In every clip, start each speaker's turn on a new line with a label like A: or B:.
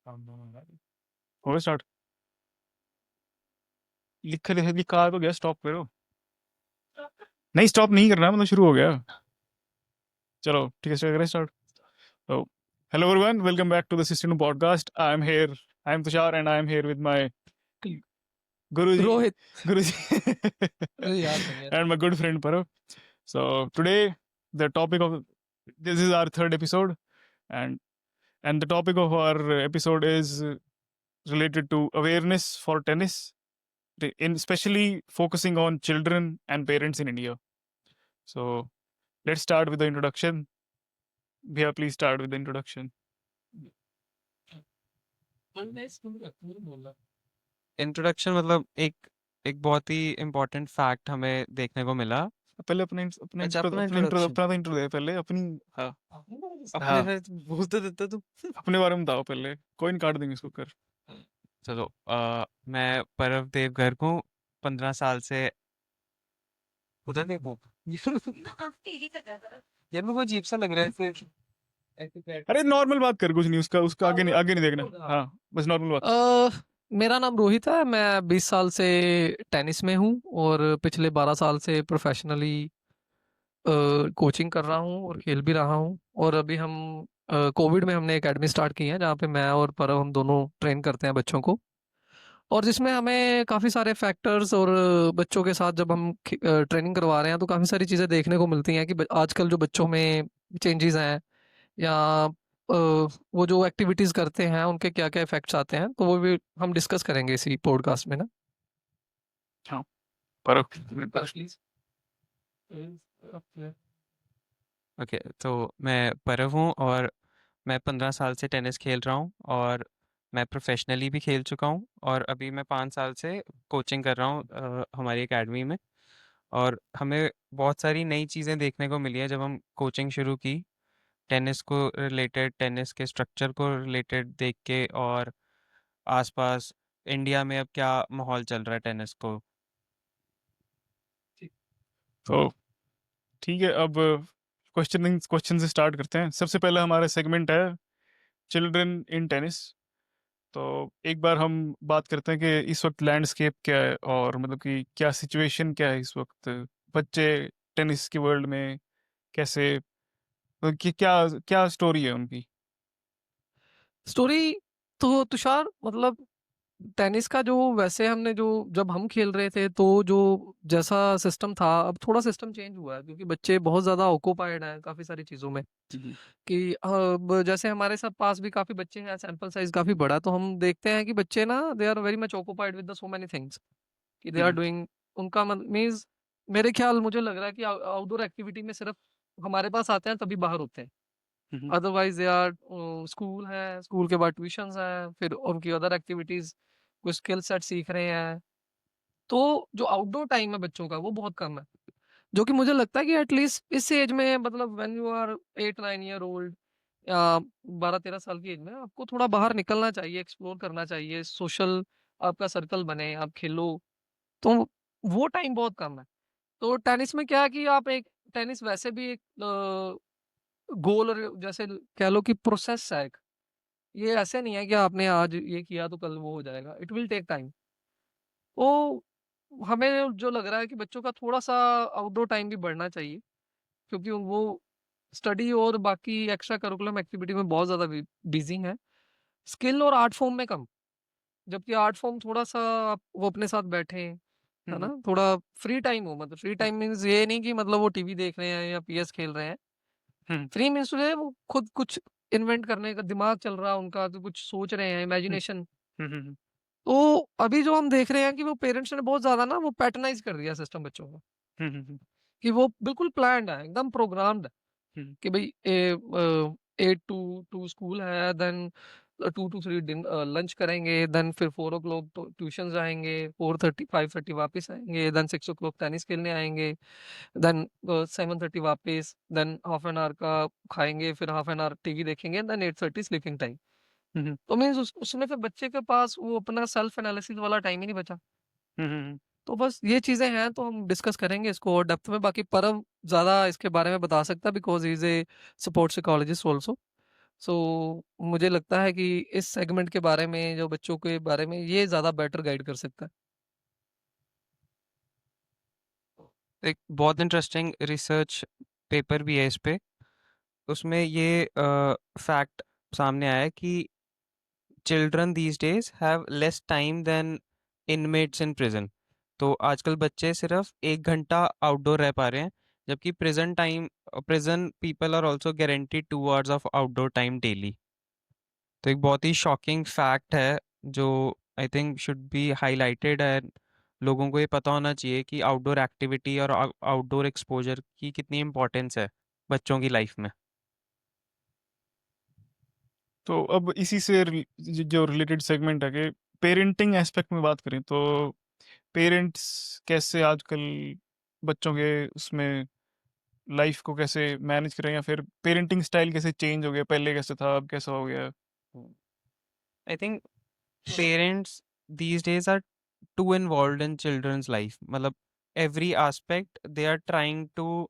A: हो गया स्टार्ट। लिखा तो गया, स्टॉप करो। नहीं, स्टॉप नहीं करना, मतलब शुरू हो गया। चलो ठीक है, स्टार्ट करें, स्टार्ट। तो hello everyone, welcome back to the system podcast. I am Tushar and I am here with my guruji,
B: Rohit.
A: Guruji
B: मुझे याद नहीं है।
A: and my good friend Parav. So today the topic of this is our third episode, and the topic of our episode is related to awareness for tennis, in especially focusing on children and parents in India. So let's start with the introduction. Bhaiya, please start with the introduction.
C: Introduction मतलब एक एक बहुत ही important fact हमें देखने को मिला।
A: पहले अपने अपने
C: अच्छा,
A: intro,
C: अपना
A: अपने intro,
C: इंट्रोडक्शन
A: अपना इंट्रो दे पहले अपनी। हाँ,
C: अपने
A: हाँ,
C: फिर बोल तो देता तू।
A: अपने बारे में बताओ पहले, कोई नहीं काट देंगे इसको कर।
C: चलो, मैं परव देवघर को 15 साल से उधर देखो। यार मेरे को अजीब सा लग रहा है फिर ऐसे
A: अरे नॉर्मल बात कर, कुछ नहीं, उसका उसका आगे नहीं देखना। हाँ, बस नॉर्मल बात।
B: मेरा नाम रोहित है। मैं 20 साल से टेनिस में हूँ और पिछले 12 साल से प्रोफेशनली कोचिंग कर रहा हूँ और खेल भी रहा हूँ। और अभी हम कोविड में हमने एकेडमी स्टार्ट की है जहाँ पे मैं और परव हम दोनों ट्रेन करते हैं बच्चों को, और जिसमें हमें काफ़ी सारे फैक्टर्स और बच्चों के साथ जब हम ट्रेनिंग करवा रहे हैं तो काफ़ी सारी चीज़ें देखने को मिलती हैं कि आजकल जो बच्चों में चेंजेस हैं या वो जो एक्टिविटीज़ करते हैं उनके क्या क्या इफेक्ट्स आते हैं, तो वो भी हम डिस्कस करेंगे इसी पॉडकास्ट में ना।
A: हाँ, पर
B: प्लीज।
C: ओके, तो मैं परव हूँ और मैं 15 साल से टेनिस खेल रहा हूँ और मैं प्रोफेशनली भी खेल चुका हूँ और अभी मैं 5 साल से कोचिंग कर रहा हूँ हमारी एकेडमी में। और हमें बहुत सारी नई चीज़ें देखने को मिली है जब हम कोचिंग शुरू की, टेनिस को रिलेटेड, टेनिस के स्ट्रक्चर को रिलेटेड देख के, और आसपास इंडिया में अब क्या माहौल चल रहा है टेनिस को।
A: तो ठीक है, अब क्वेश्चन से स्टार्ट करते हैं। सबसे पहला हमारा सेगमेंट है चिल्ड्रन इन टेनिस। तो एक बार हम बात करते हैं कि इस वक्त लैंडस्केप क्या है, और मतलब कि क्या सिचुएशन क्या है इस वक्त, बच्चे टेनिस की वर्ल्ड में कैसे, मतलब कि क्या क्या स्टोरी है उनकी।
B: स्टोरी तो तुषार, मतलब टेनिस का जो वैसे हमने जो जब हम खेल रहे थे तो जो जैसा सिस्टम था, अब थोड़ा सिस्टम चेंज हुआ है क्योंकि बच्चे बहुत ज़्यादा ऑक्यूपाइड हैं काफ़ी सारी चीज़ों में। कि अब जैसे हमारे साथ पास भी काफ़ी बच्चे हैं, सैंपल साइज काफ़ी बड़ा, तो हम देखते हैं कि बच्चे ना they are very much occupied with the so many things कि दे आर
A: हम्म,
B: डूइंग। उनका मीन्स मेरे ख्याल मुझे लग रहा है कि आउटडोर एक्टिविटी में सिर्फ हमारे पास आते हैं तभी बाहर होते हैं।
A: हम्म,
B: अदरवाइज दे आर स्कूल है, स्कूल के बाद ट्यूशंस हैं, फिर उनकी अदर एक्टिविटीज, कुछ स्किल सेट सीख रहे हैं। तो जो आउटडोर टाइम है बच्चों का वो बहुत कम है, जो कि मुझे लगता है कि एटलीस्ट इस एज में, मतलब when you are 8-9 year old या 12-13 साल की एज में, आपको थोड़ा बाहर निकलना चाहिए, एक्सप्लोर करना चाहिए, सोशल आपका सर्कल बने, आप खेलो। तो वो टाइम बहुत कम है। तो टेनिस में क्या है कि आप एक टेनिस वैसे भी एक गोल, और जैसे कह लो कि प्रोसेस है एक। ये ऐसे नहीं है कि आपने आज ये किया तो कल वो हो जाएगा, इट विल टेक टाइम। तो हमें जो लग रहा है कि बच्चों का थोड़ा-सा आउटडोर टाइम भी बढ़ना चाहिए, क्योंकि वो स्टडी और बाकी एक्स्ट्रा करिकुलम एक्टिविटी में बहुत ज़्यादा बिज़ी हैं, स्किल और आर्ट फॉर्म में कम। जबकि आर्ट फॉर्म थोड़ा-सा वो अपने साथ बैठें, है
A: हम्म,
B: ना? थोड़ा फ्री टाइम हो, मतलब फ्री टाइम मीन्स ये नहीं कि मतलब वो टीवी देख रहे हैं या पीएस खेल रहे हैं।
A: हम्म,
B: फ्री मीन्स जो है वो खुद कुछ इन्वेंट करने का दिमाग चल रहा है उनका, तो कुछ सोच रहे हैं,
A: हम्म,
B: इमेजिनेशन।
A: हम्म,
B: तो अभी जो हम देख रहे हैं कि वो पेरेंट्स ने बहुत ज़्यादा ना वो पैटर्नाइज़ कर दिया सिस्टम बच्चों का,
A: हम्म,
B: कि वो बिल्कुल प्लान्ड है, एकदम प्रोग्राम्ड है
A: हम्म,
B: कि भई 8 टू स्कूल है, देन 2 टू 3 लंच करेंगे, देन फिर 4 ओ क्लॉक तो ट्यूशन जाएँगे, 4:30 5:30 वापस आएँगे, देन 6 ओ क्लॉक टेनिस खेलने आएँगे, देन 7:30 वापस, देन हाफ एन आवर का खाएँगे, फिर हाफ एन आवर टीवी देखेंगे, देन 8:30 स्लीपिंग टाइम।
A: हम्म,
B: तो मीन्स उसमें फिर बच्चे के पास वो अपना सेल्फ एनालिसिस वाला टाइम ही नहीं बचा।
A: हम्म,
B: तो बस ये चीज़ें हैं, तो हम डिस्कस करेंगे इसको और डेप्थ में। बाकी परम ज़्यादा इसके बारे में बता सकता है because he is a sports psychologist also. So मुझे लगता है कि इस सेगमेंट के बारे में, जो बच्चों के बारे में, ये ज़्यादा बेटर गाइड कर सकता है।
C: एक बहुत इंटरेस्टिंग रिसर्च पेपर भी है इस पे। उसमें ये फैक्ट सामने आया कि children these days have less time than inmates in prison. तो आजकल बच्चे सिर्फ 1 घंटा आउटडोर रह पा रहे हैं, जबकि prison people are also guaranteed 2 hours of outdoor time daily. तो एक बहुत ही शॉकिंग फैक्ट है जो I think should be highlighted, and लोगों को ये पता होना चाहिए कि आउटडोर एक्टिविटी और आउटडोर एक्सपोजर की कितनी इम्पोर्टेंस है बच्चों की लाइफ में।
A: तो अब इसी से जो रिलेटेड सेगमेंट है कि पेरेंटिंग एस्पेक्ट में बात करें, तो पेरेंट्स कैसे आजकल बच्चों के उसमें लाइफ को कैसे मैनेज करें, या फिर पेरेंटिंग स्टाइल कैसे चेंज हो गया, पहले कैसे था अब कैसा हो गया?
C: I think parents these days are too involve in childrens life, मतलब every aspect they are trying to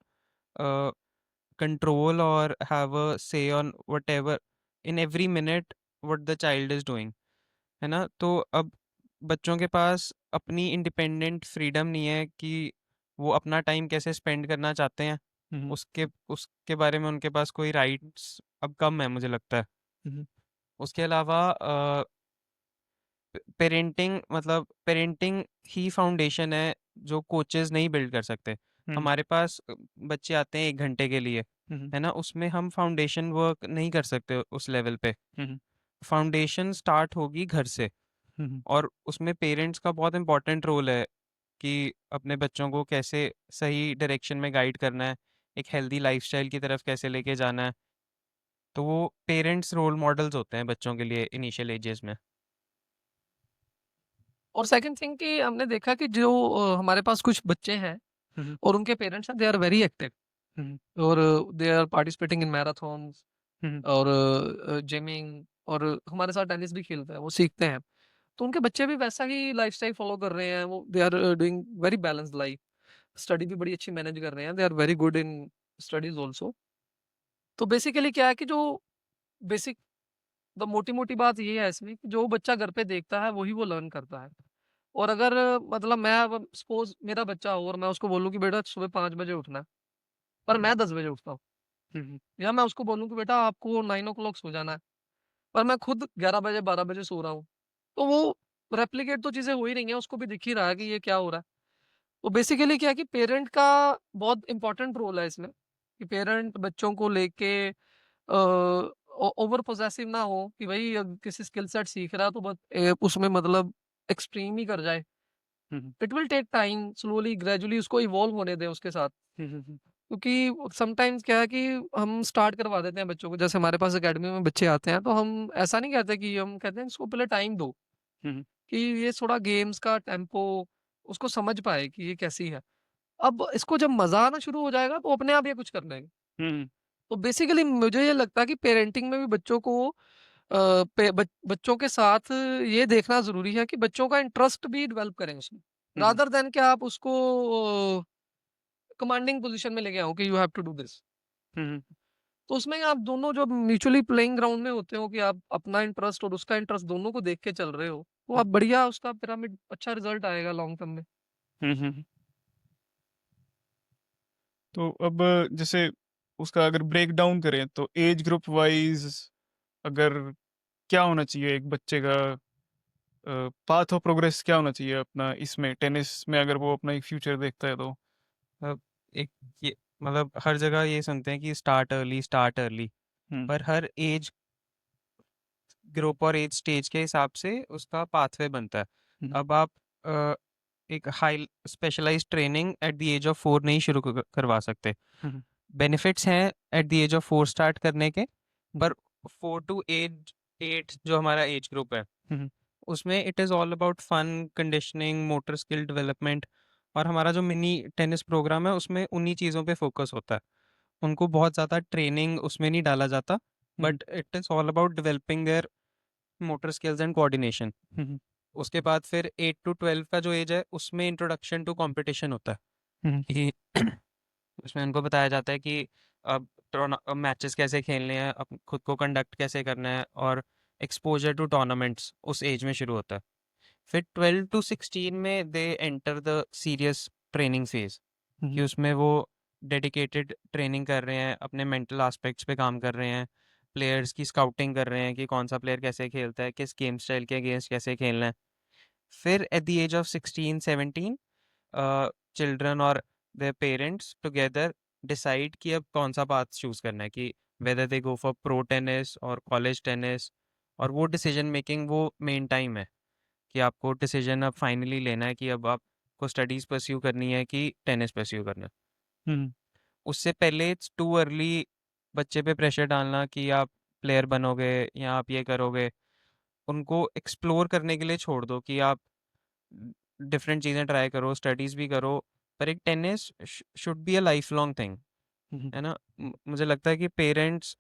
C: control or have a say on whatever in every minute what the child is doing, है ना? तो अब बच्चों के पास अपनी independent freedom नहीं है कि वो अपना टाइम कैसे स्पेंड करना चाहते हैं।
A: हम्म।
C: उसके उसके बारे में उनके पास कोई राइट्स अब कम है, मुझे लगता है।
A: हम्म।
C: उसके अलावा पेरेंटिंग ही फाउंडेशन है जो कोचेस नहीं बिल्ड कर सकते।
A: हम्म।
C: हमारे पास बच्चे आते हैं 1 घंटे के लिए,
A: हम्म।
C: है ना? उसमें हम फाउंडेशन वर्क नहीं कर सकते उस लेवल पे।
A: हम्म।
C: फाउंडेशन स्टार्ट होगी घर से,
A: हम्म।
C: और उसमें पेरेंट्स का बहुत इंपॉर्टेंट रोल है कि अपने बच्चों को कैसे सही डायरेक्शन में गाइड करना है, एक हेल्दी लाइफस्टाइल की तरफ कैसे लेके जाना है। तो वो पेरेंट्स रोल मॉडल्स होते हैं बच्चों के लिए इनिशियल एजेस में।
B: और सेकंड थिंग कि हमने देखा कि जो हमारे पास कुछ बच्चे हैं
A: हम्म।
B: और उनके पेरेंट्स हैं, they are very active
A: hmm.
B: और they are participating in marathons
A: hmm.
B: और जिमिंग, और हमारे साथ टेनिस भी खेलते हैं, वो सीखते हैं। तो उनके बच्चे भी वैसा ही लाइफस्टाइल फॉलो कर रहे हैं, वो they are doing very balanced life, study भी बड़ी अच्छी मैनेज कर रहे हैं, they are very good in studies also. तो बेसिकली क्या है कि जो बेसिक द मोटी मोटी बात ये है इसमें कि जो बच्चा घर पे देखता है वही वो लर्न करता है। और अगर मतलब मैं अब सपोज मेरा बच्चा हो और मैं उसको बोलूँ कि बेटा सुबह 5 बजे उठना है, पर मैं 10 बजे उठता हूँ,
A: हम्म।
B: या मैं उसको बोलूँ कि बेटा आपको 9 o'clock सो जाना है, पर मैं खुद 11 बजे 12 बजे सो रहा हूँ, तो वो रेप्लिकेट तो चीजें हो ही रही हैं, उसको भी दिख ही रहा है कि ये क्या हो रहा है। तो बेसिकली क्या है कि पेरेंट का बहुत इंपॉर्टेंट रोल है इसमें, कि पेरेंट बच्चों को लेके ओवर पोजेसिव ना हो कि भाई किसी स्किल सेट सीख रहा है तो बस उसमें मतलब एक्सट्रीम ही कर जाए।
A: Hmm.
B: It will take time, slowly gradually उसको इवॉल्व होने दें उसके साथ।
A: हम्म।
B: क्योंकि समटाइम्स क्या है कि हम स्टार्ट करवा देते हैं बच्चों को, जैसे हमारे पास एकेडमी में बच्चे आते हैं तो हम ऐसा नहीं कहते, कि हम कहते हैं इसको पहले टाइम दो
A: हम्म।
B: कि ये थोड़ा गेम्स का टेम्पो उसको समझ पाए कि ये कैसी है। अब इसको जब मजा आना शुरू हो जाएगा तो अपने आप ये कुछ कर लेंगे।
A: हम्म।
B: तो बेसिकली मुझे ये लगता है कि पेरेंटिंग में भी बच्चों को बच्चों के साथ ये देखना जरूरी है कि बच्चों का इंटरेस्ट भी डेवलप करें उसमें,
A: हम्म।
B: रादर देन कि आप उसको कमांडिंग पोजीशन में लेके आओ कि you have to do this.
A: Hmm.
B: तो उसमें आप दोनों जो म्यूचुअली प्लेइंग ग्राउंड में होते हो, कि आप अपना इंटरेस्ट और उसका इंटरेस्ट दोनों को देख के चल रहे हो, तो आप बढ़िया उसका पिरामिड अच्छा रिजल्ट आएगा लॉन्ग टर्म में।
A: हम्म। तो अब जैसे उसका अगर ब्रेक डाउन करें, तो एज ग्रुप वाइज अगर क्या होना चाहिए एक बच्चे का पाथ ऑफ प्रोग्रेस, क्या होना चाहिए अपना इसमें टेनिस में, अगर वो अपना एक फ्यूचर देखता है तो?
C: अब एक ये मतलब हर जगह ये सुनते हैं कि स्टार्ट अर्ली,
A: हम्म।
C: पर हर एज ग्रुप और एज स्टेज के हिसाब से उसका पाथवे बनता है।
A: हम्म।
C: अब आप एक high specialized training at the age of 4 नहीं शुरू करवा सकते।
A: हम्म।
C: बेनिफिट्स हैं at the age of 4 start करने के,
A: हम्म।
C: पर 4 टू एज 8 जो हमारा एज ग्रुप है,
A: हम्म।
C: उसमें it is all about fun, conditioning, motor skill development. और हमारा जो मिनी टेनिस प्रोग्राम है उसमें उन्हीं चीज़ों पे फोकस होता है। उनको बहुत ज़्यादा ट्रेनिंग उसमें नहीं डाला जाता,
A: hmm.
C: But it is all about developing their motor skills and coordination.
A: Hmm.
C: उसके बाद फिर 8 टू 12 का जो एज है उसमें इंट्रोडक्शन टू कंपटीशन होता है
A: हम्म।
C: कि उसमें उनको बताया जाता है कि अब मैचेस कैसे खेलने हैं, खुद को कंडक्ट कैसे करना है, और एक्सपोजर टू टूर्नामेंट्स उस एज में शुरू होता है। फिर 12 टू 16 में they enter the serious training phase, कि उसमें वो डेडिकेटेड ट्रेनिंग कर रहे हैं, अपने मेंटल एस्पेक्ट्स पे काम कर रहे हैं, प्लेयर्स की स्काउटिंग कर रहे हैं कि कौन सा प्लेयर कैसे खेलता है, किस गेम स्टाइल के अगेंस्ट कैसे खेलना है। फिर at the age of 16-17 children और देयर पेरेंट्स टुगेदर डिसाइड कि अब कौन सा पाथ चूज करना है, कि whether they go for pro tennis और कॉलेज टेनिस। और वो डिसीजन मेकिंग वो मेन टाइम है कि आपको डिसीजन अब फाइनली लेना है कि अब आपको स्टडीज परस्यू करनी है कि टेनिस परस्यू करना है। उससे पहले इट्स टू अर्ली बच्चे पे प्रेशर डालना कि आप प्लेयर बनोगे या आप ये करोगे। उनको एक्सप्लोर करने के लिए छोड़ दो कि आप डिफरेंट चीज़ें ट्राई करो, स्टडीज़ भी करो, पर एक tennis should be a life long thing, है ना। मुझे लगता है कि पेरेंट्स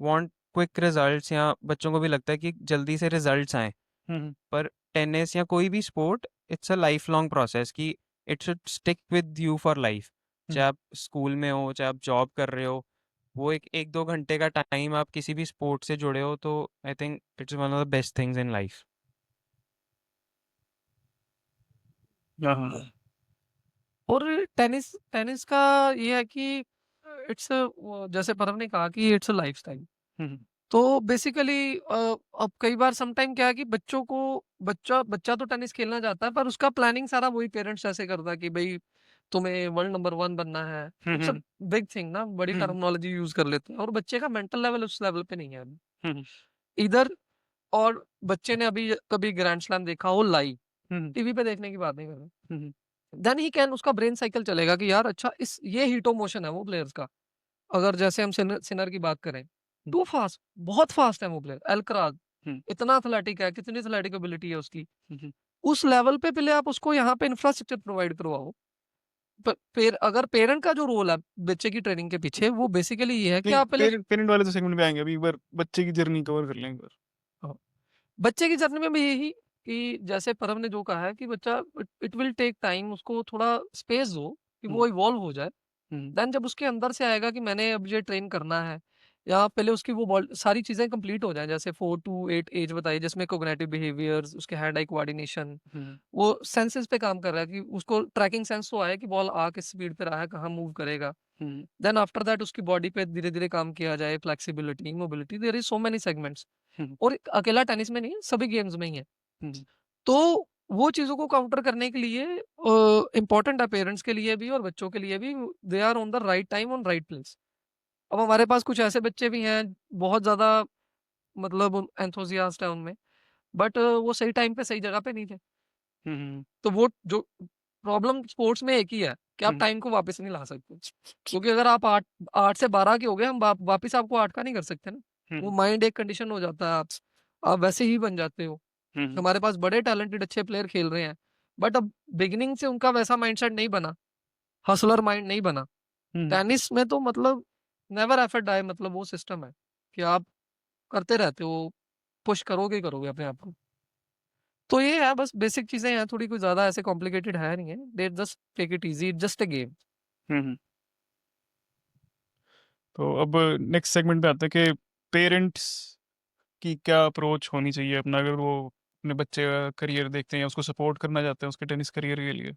C: वांट क्विक रिजल्ट्स, या बच्चों को भी लगता है कि जल्दी से रिजल्ट्स आए, पर टेनिस या कोई भी sport it's a life long process, कि it should stick with you for life. चाहे आप स्कूल में हो, चाहे आप जॉब कर रहे हो, वो एक एक दो घंटे का टाइम आप किसी भी स्पोर्ट से जुड़े हो, तो I think it's one of the best things in life.
A: हाँ
B: और टेनिस टेनिस का ये है कि इट्स जैसे परम ने कहा कि इट्स अ लाइफस्टाइल। तो बेसिकली अब कई बार समटाइम क्या है कि बच्चों को बच्चा बच्चा तो टेनिस खेलना चाहता है, पर उसका प्लानिंग सारा वही पेरेंट्स ऐसे करता है कि भाई तुम्हें वर्ल्ड नंबर 1 बनना है। इट्स अ बिग थिंग ना, बड़ी टर्मिनोलॉजी यूज कर लेते हैं, और बच्चे का मेंटल लेवल उस लेवल पे नहीं है अभी इधर। और बच्चे ने अभी कभी ग्रैंड स्लैम देखा हो लाइव, टीवी पे देखने की बात नहीं कर रहा, देन ही कैन, उसका ब्रेन साइकिल चलेगा कि यार अच्छा इस ये हीटो मोशन है वो प्लेयर्स का। अगर जैसे हम सिनर की बात करें, टू फास्ट, बहुत फास्ट है वो प्लेयर, अल्कराज इतना एथलेटिक है, कितनी एथलेटिक एबिलिटी है उसकी। उस लेवल पे पहले आप उसको यहाँ पे इंफ्रास्ट्रक्चर प्रोवाइड करवाओ। फिर अगर पेरेंट का जो रोल है बच्चे की ट्रेनिंग के पीछे, वो बेसिकली ये है कि
A: नहीं,
B: आप पहले
A: पेरेंट वाले तो सेगमेंट में आएंगे, अभी एक बार बच्चे की जर्नी कवर कर लेंगे एक बार।
B: हाँ, बच्चे की जर्नी में भी यही कि जैसे परम ने जो कहा है कि बच्चा इट विल टेक टाइम, उसको थोड़ा स्पेस दो कि वो इवॉल्व हो जाए। देन जब उसके अंदर से आएगा कि मैंने अब ये ट्रेन करना है, या पहले उसकी वो सारी चीजें कंप्लीट हो जाएं, जैसे 4 to 8 एज बताई, जिसमें कोग्निटिव बिहेवियर्स, उसके हैंड आई कोऑर्डिनेशन, वो सेंसेस पे काम कर रहा है कि उसको ट्रैकिंग सेंस तो आया कि बॉल आ किस स्पीड पे रहा है, कहाँ मूव करेगा। देन आफ्टर दैट उसकी बॉडी पे धीरे धीरे काम किया जाए, flexibility, mobility, there is so many segments. और अकेला टेनिस में नहीं, सभी गेम्स में ही है। तो वो चीज़ों को काउंटर करने के लिए इम्पोर्टेंट है पेरेंट्स के लिए भी और बच्चों के लिए भी, they are on the right time on right place. अब हमारे पास कुछ ऐसे बच्चे भी हैं बहुत ज़्यादा, मतलब एंथुसियास्ट है उनमें, बट वो सही टाइम पे सही जगह पे नहीं थे। तो वो जो प्रॉब्लम स्पोर्ट्स में एक ही है कि आप टाइम को वापस नहीं ला सकते, क्योंकि अगर आप 8 से 12 के हो गए, हम वापस आपको 8 का नहीं कर सकते ना। वो माइंड एक कंडीशन हो जाता है, आप वैसे ही बन जाते हो। हमारे पास बड़े टैलेंटेड अच्छे प्लेयर खेल रहे हैं, बट अब बिगिनिंग से उनका वैसा माइंडसेट नहीं बना, हसलर माइंड नहीं बना। टेनिस में तो मतलब नेवर एफर्ट डाई, मतलब वो सिस्टम है कि आप करते रहते हो, पुश करोगे ही करोगे अपने आप को। तो ये है, बस बेसिक चीजें हैं, थोड़ी कोई ज्यादा ऐसे कॉम्प्लिकेटेड है नहीं है, they just take it easy, just a game.
A: तो अब नेक्स्ट सेगमेंट पे आते हैं कि पेरेंट्स की क्या अप्रोच होनी चाहिए अपना, अगर वो अपने बच्चे का करियर देखते हैं या उसको सपोर्ट करना चाहते हैं उसके टेनिस करियर के लिए।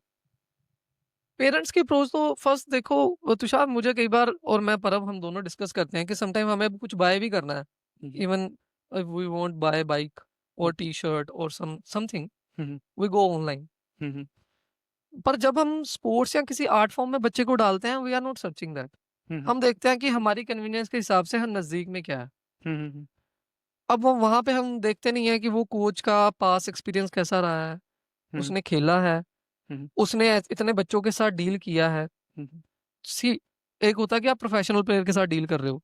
B: पेरेंट्स की अप्रोच तो फर्स्ट देखो तुषार, मुझे कई बार और मैं परब हम दोनों डिस्कस करते हैं कि समटाइम हमें कुछ बाय भी करना है, even we want buy bike और टी शर्ट और समथिंग, वी गो ऑनलाइन। पर जब हम स्पोर्ट्स या किसी आर्ट फॉर्म में बच्चे को डालते हैं, we are not searching that. हम देखते हैं कि हमारी कन्वीनियंस के हिसाब से हम नजदीक में क्या है। अब वो वहां पे हम देखते नहीं है कि वो कोच का पास एक्सपीरियंस कैसा रहा है, उसने खेला है, उसने इतने बच्चों के साथ डील किया है। सी, एक होता है कि आप प्रोफेशनल प्लेयर के साथ डील कर रहे हो,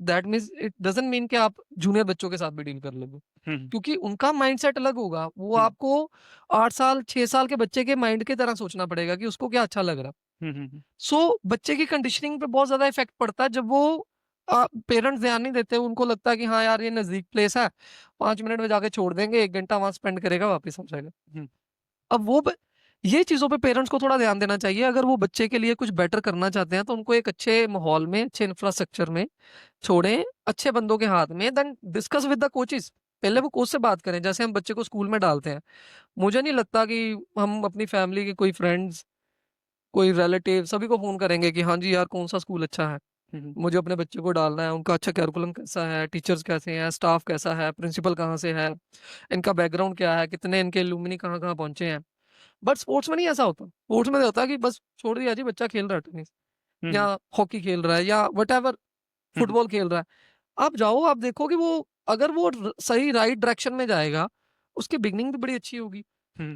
B: that means it doesn't mean कि आप जूनियर बच्चों के साथ भी डील कर लोगे, क्योंकि उनका माइंडसेट अलग होगा। वो आपको 8 साल 6 साल के बच्चे के माइंड की तरह सोचना पड़ेगा कि उसको क्या अच्छा लग रहा। सो बच्चे की कंडीशनिंग पे बहुत ज्यादा इफेक्ट पड़ता है जब वो पेरेंट्स ध्यान नहीं देते, उनको लगता है कि हाँ यार ये नजदीक प्लेस है, 5 मिनट में जाके छोड़ देंगे, 1 घंटा वहां स्पेंड करेगा, वापस आ जाएगा। अब वो ये चीज़ों पे पेरेंट्स को थोड़ा ध्यान देना चाहिए। अगर वो बच्चे के लिए कुछ बेटर करना चाहते हैं तो उनको एक अच्छे माहौल में, अच्छे इंफ्रास्ट्रक्चर में छोड़ें, अच्छे बंदों के हाथ में, then discuss with the coaches. पहले वो कोच से बात करें, जैसे हम बच्चे को स्कूल में डालते हैं। मुझे नहीं लगता कि हम अपनी फैमिली के कोई फ्रेंड्स, कोई रिलेटिव सभी को फ़ोन करेंगे कि हाँ जी यार, कौन-सा स्कूल अच्छा है? मुझे अपने बच्चे को डालना है, उनका अच्छा करिकुलम कैसा है, टीचर्स कैसे हैं, स्टाफ कैसा है, प्रिंसिपल कहाँ से है, इनका बैकग्राउंड क्या है, कितने इनके एलुमनी कहाँ-कहाँ पहुँचे हैं। बट स्पोर्ट्स में नहीं ऐसा होता। स्पोर्ट्स में होता है कि बस छोड़ दिया जी, बच्चा खेल रहा है टेनिस या हॉकी खेल रहा है या व्हाटएवर, फुटबॉल खेल रहा है। आप जाओ, आप देखो कि वो अगर वो सही राइट डायरेक्शन में जाएगा, उसकी बिगनिंग भी बड़ी अच्छी होगी।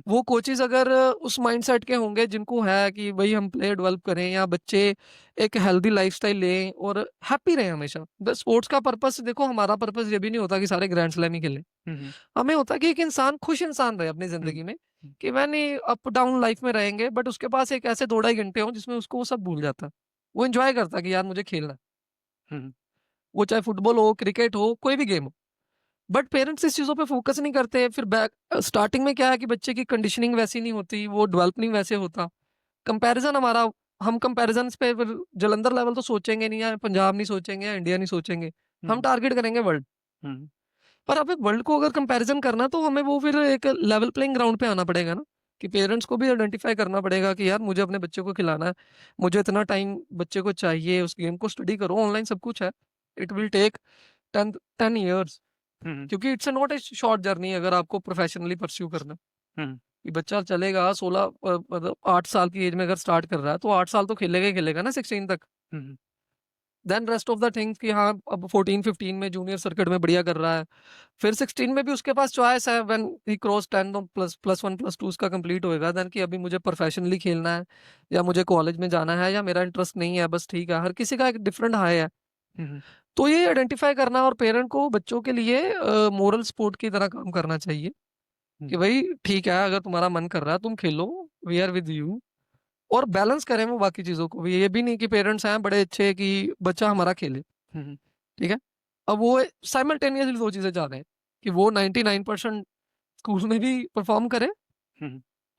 B: वो कोचेस अगर उस माइंडसेट के होंगे जिनको है कि भाई हम प्लेयर डेवलप करें या बच्चे एक हेल्दी लाइफस्टाइल लें और हैप्पी रहें हमेशा। स्पोर्ट्स का पर्पस देखो, हमारा पर्पस ये भी नहीं होता कि सारे ग्रैंड स्लैम ही खेलें। हमें होता है कि एक इंसान खुश इंसान रहे अपनी जिंदगी में, कि वह नहीं अप डाउन लाइफ में रहेंगे, बट उसके पास एक ऐसे 2 ढाई घंटे हो जिसमें उसको वो सब भूल जाता है। वो एंजॉय करता है कि यार मुझे खेलना है। वो चाहे फुटबॉल हो, क्रिकेट हो, कोई भी गेम हो। बट पेरेंट्स इस चीज़ों पे फोकस नहीं करते। फिर स्टार्टिंग में क्या है कि बच्चे की कंडीशनिंग वैसी नहीं होती, वो डेवलप नहीं वैसे होता। कंपैरिजन हमारा, हम कंपैरिजन पे फिर जलंधर लेवल तो सोचेंगे नहीं, या पंजाब नहीं सोचेंगे, या इंडिया नहीं सोचेंगे। हम टारगेट करेंगे वर्ल्ड। पर अब वर्ल्ड को अगर कंपैरिजन करना, तो हमें वो फिर एक लेवल प्लेइंग ग्राउंड पे आना पड़ेगा ना, कि पेरेंट्स को भी आइडेंटिफाई करना पड़ेगा कि यार मुझे अपने बच्चे को खिलाना है, मुझे इतना टाइम बच्चे को चाहिए, उस गेम को स्टडी करो, ऑनलाइन सब कुछ है, इट विल टेक 10 years, क्योंकि it's not a short journey. अगर आपको प्रोफेशनली परस्यू करना, कि बच्चा चलेगा 16 मतलब 8 साल की एज में अगर स्टार्ट कर रहा है, तो 8 साल तो खेलेगा ही खेलेगा ना 16 तक। Then rest of the things कि हाँ अब 14-15 में जूनियर सर्किट में बढ़िया कर रहा है, फिर 16 में भी उसके पास चॉइस है, व्हेन ही क्रॉस 10 तो +1 +2 उसका कंप्लीट होएगा, देन कि अभी मुझे प्रोफेशनली खेलना है या मुझे कॉलेज में जाना है या मेरा इंटरेस्ट नहीं है, बस ठीक है। हर किसी का एक डिफरेंट हाई है। तो ये आइडेंटिफाई करना, और पेरेंट को बच्चों के लिए मोरल सपोर्ट की तरह काम करना चाहिए कि भाई ठीक है, अगर तुम्हारा मन कर रहा है तुम खेलो, वी आर विद यू। और बैलेंस करें वो बाकी चीज़ों को भी। ये भी नहीं कि पेरेंट्स हैं बड़े अच्छे कि बच्चा हमारा खेले, ठीक है। अब वो साइमल्टेनियसली दो चीज़ें चाह रहे हैं कि वो 99% स्कूल में भी परफॉर्म करे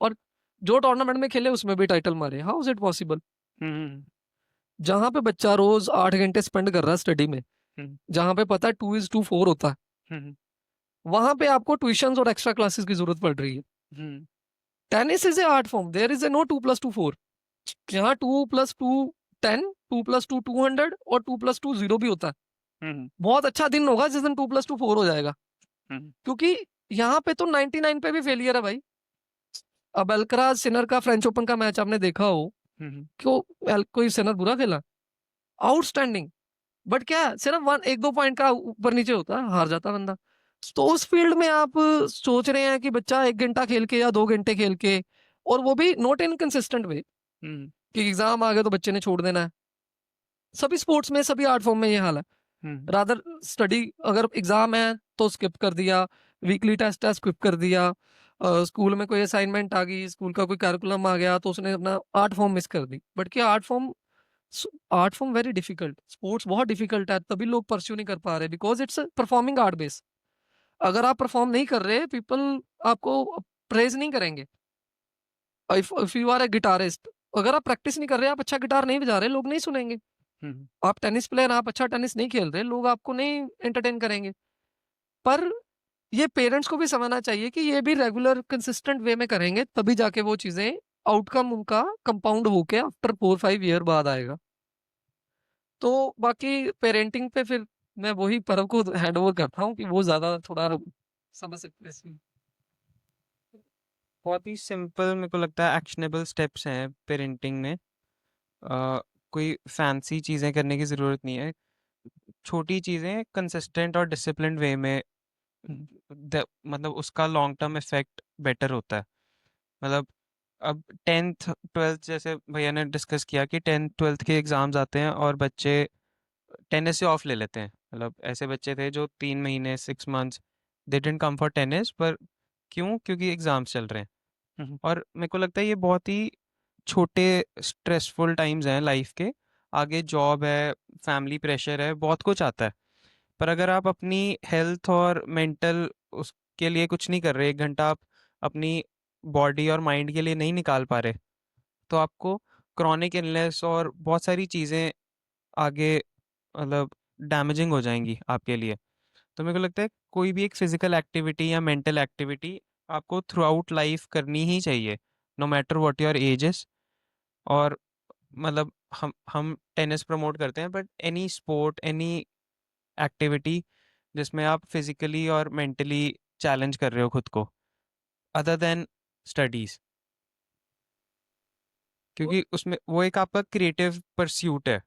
B: और जो टूर्नामेंट में खेले उसमें भी टाइटल मारे। How is it possible? जहाँ पे बच्चा रोज 8 घंटे स्पेंड कर रहा है स्टडी में, जहाँ पे पता है 2:4 होता है, वहां पे आपको ट्यूशन और एक्स्ट्रा क्लासेस की जरूरत पड़ रही है। Tennis is a art form, there is a no 2+2 4। यहाँ 2+2 10, 2+2 200 और 2+2 0 भी होता है। बहुत अच्छा दिन होगा जिस दिन 2+2 4 हो जाएगा, क्योंकि यहाँ पे तो 99 पे भी फेलियर है भाई। अब अल्कराज सिनर का फ्रेंच ओपन का मैच आपने देखा हो, क्यों कोई सिनर बुरा खेला? आउटस्टैंडिंग। बट क्या है, सिर्फ 1-2 पॉइंट का ऊपर नीचे होता है, हार जाता बंदा। तो उस फील्ड में आप सोच रहे हैं कि बच्चा 1 घंटा खेल के या 2 घंटे खेल के, और वो भी नॉट इनकंसिस्टेंट वे, कि एग्जाम आ गए तो बच्चे ने छोड़ देना है। सभी स्पोर्ट्स में, सभी आर्ट फॉर्म में ये हाल है। रादर स्टडी, अगर एग्जाम है तो स्किप कर दिया, वीकली टेस्ट है स्किप कर दिया, स्कूल में कोई असाइनमेंट आ गई, स्कूल का कोई कैरिकुलम आ गया तो उसने अपना आर्ट फॉर्म मिस कर दी। बट क्या art form very difficult, sports बहुत डिफिकल्ट है, तभी लोग परस्यू नहीं कर पा रहे, because it's performing art base. अगर आप परफॉर्म नहीं कर रहे, पीपल आपको प्रेज नहीं करेंगे। If you are a guitarist, अगर आप प्रैक्टिस नहीं कर रहे, आप अच्छा गिटार नहीं बजा रहे, लोग नहीं सुनेंगे। आप टेनिस प्लेयर, आप अच्छा टेनिस नहीं खेल रहे, लोग आपको नहीं एंटरटेन करेंगे। पर ये पेरेंट्स को भी समझना चाहिए कि ये भी रेगुलर कंसिस्टेंट वे में करेंगे, तभी जाके वो चीजें, आउटकम उनका कंपाउंड होके आफ्टर 4-5 ईयर बाद आएगा। तो बाकी पेरेंटिंग पे फिर मैं वही पर्व को हैंड ओवर करता हूँ कि वो ज्यादा थोड़ा समझ सकते हैं इसमें।
C: बहुत ही सिंपल मेरे को लगता है एक्शनेबल स्टेप्स हैं पेरेंटिंग में। कोई फैंसी चीज़ें करने की ज़रूरत नहीं है। छोटी चीज़ें कंसिस्टेंट और डिसिप्लिन्ड वे में मतलब उसका लॉन्ग टर्म इफेक्ट बेटर होता है। मतलब अब 10th 12th जैसे भैया ने डिस्कस किया कि 10th 12th के एग्ज़ाम्स आते हैं और बच्चे टेनिस से ऑफ ले लेते हैं। मतलब ऐसे बच्चे थे जो 3 महीने 6 months they didn't come for tennis, पर क्यों? क्योंकि एग्ज़ाम्स चल रहे हैं। और मेरे को लगता है ये बहुत ही छोटे स्ट्रेसफुल टाइम्स हैं लाइफ के। आगे जॉब है, फैमिली प्रेशर है, बहुत कुछ आता है। पर अगर आप अपनी हेल्थ और मेंटल उसके लिए कुछ नहीं कर रहे, 1 घंटा आप अपनी बॉडी और माइंड के लिए नहीं निकाल पा रहे, तो आपको क्रॉनिक इलनेस और बहुत सारी चीज़ें आगे मतलब डैमेजिंग हो जाएंगी आपके लिए। तो मेरे को लगता है कोई भी एक फिजिकल एक्टिविटी या मेंटल एक्टिविटी आपको थ्रू आउट लाइफ करनी ही चाहिए, no matter what your ages. और मतलब हम टेनिस प्रमोट करते हैं, but any sport, any activity जिसमें आप फिजिकली और मेंटली चैलेंज कर रहे हो खुद को, अदर देन स्टडीज, क्योंकि उसमें वो एक आपका क्रिएटिव परस्यूट है।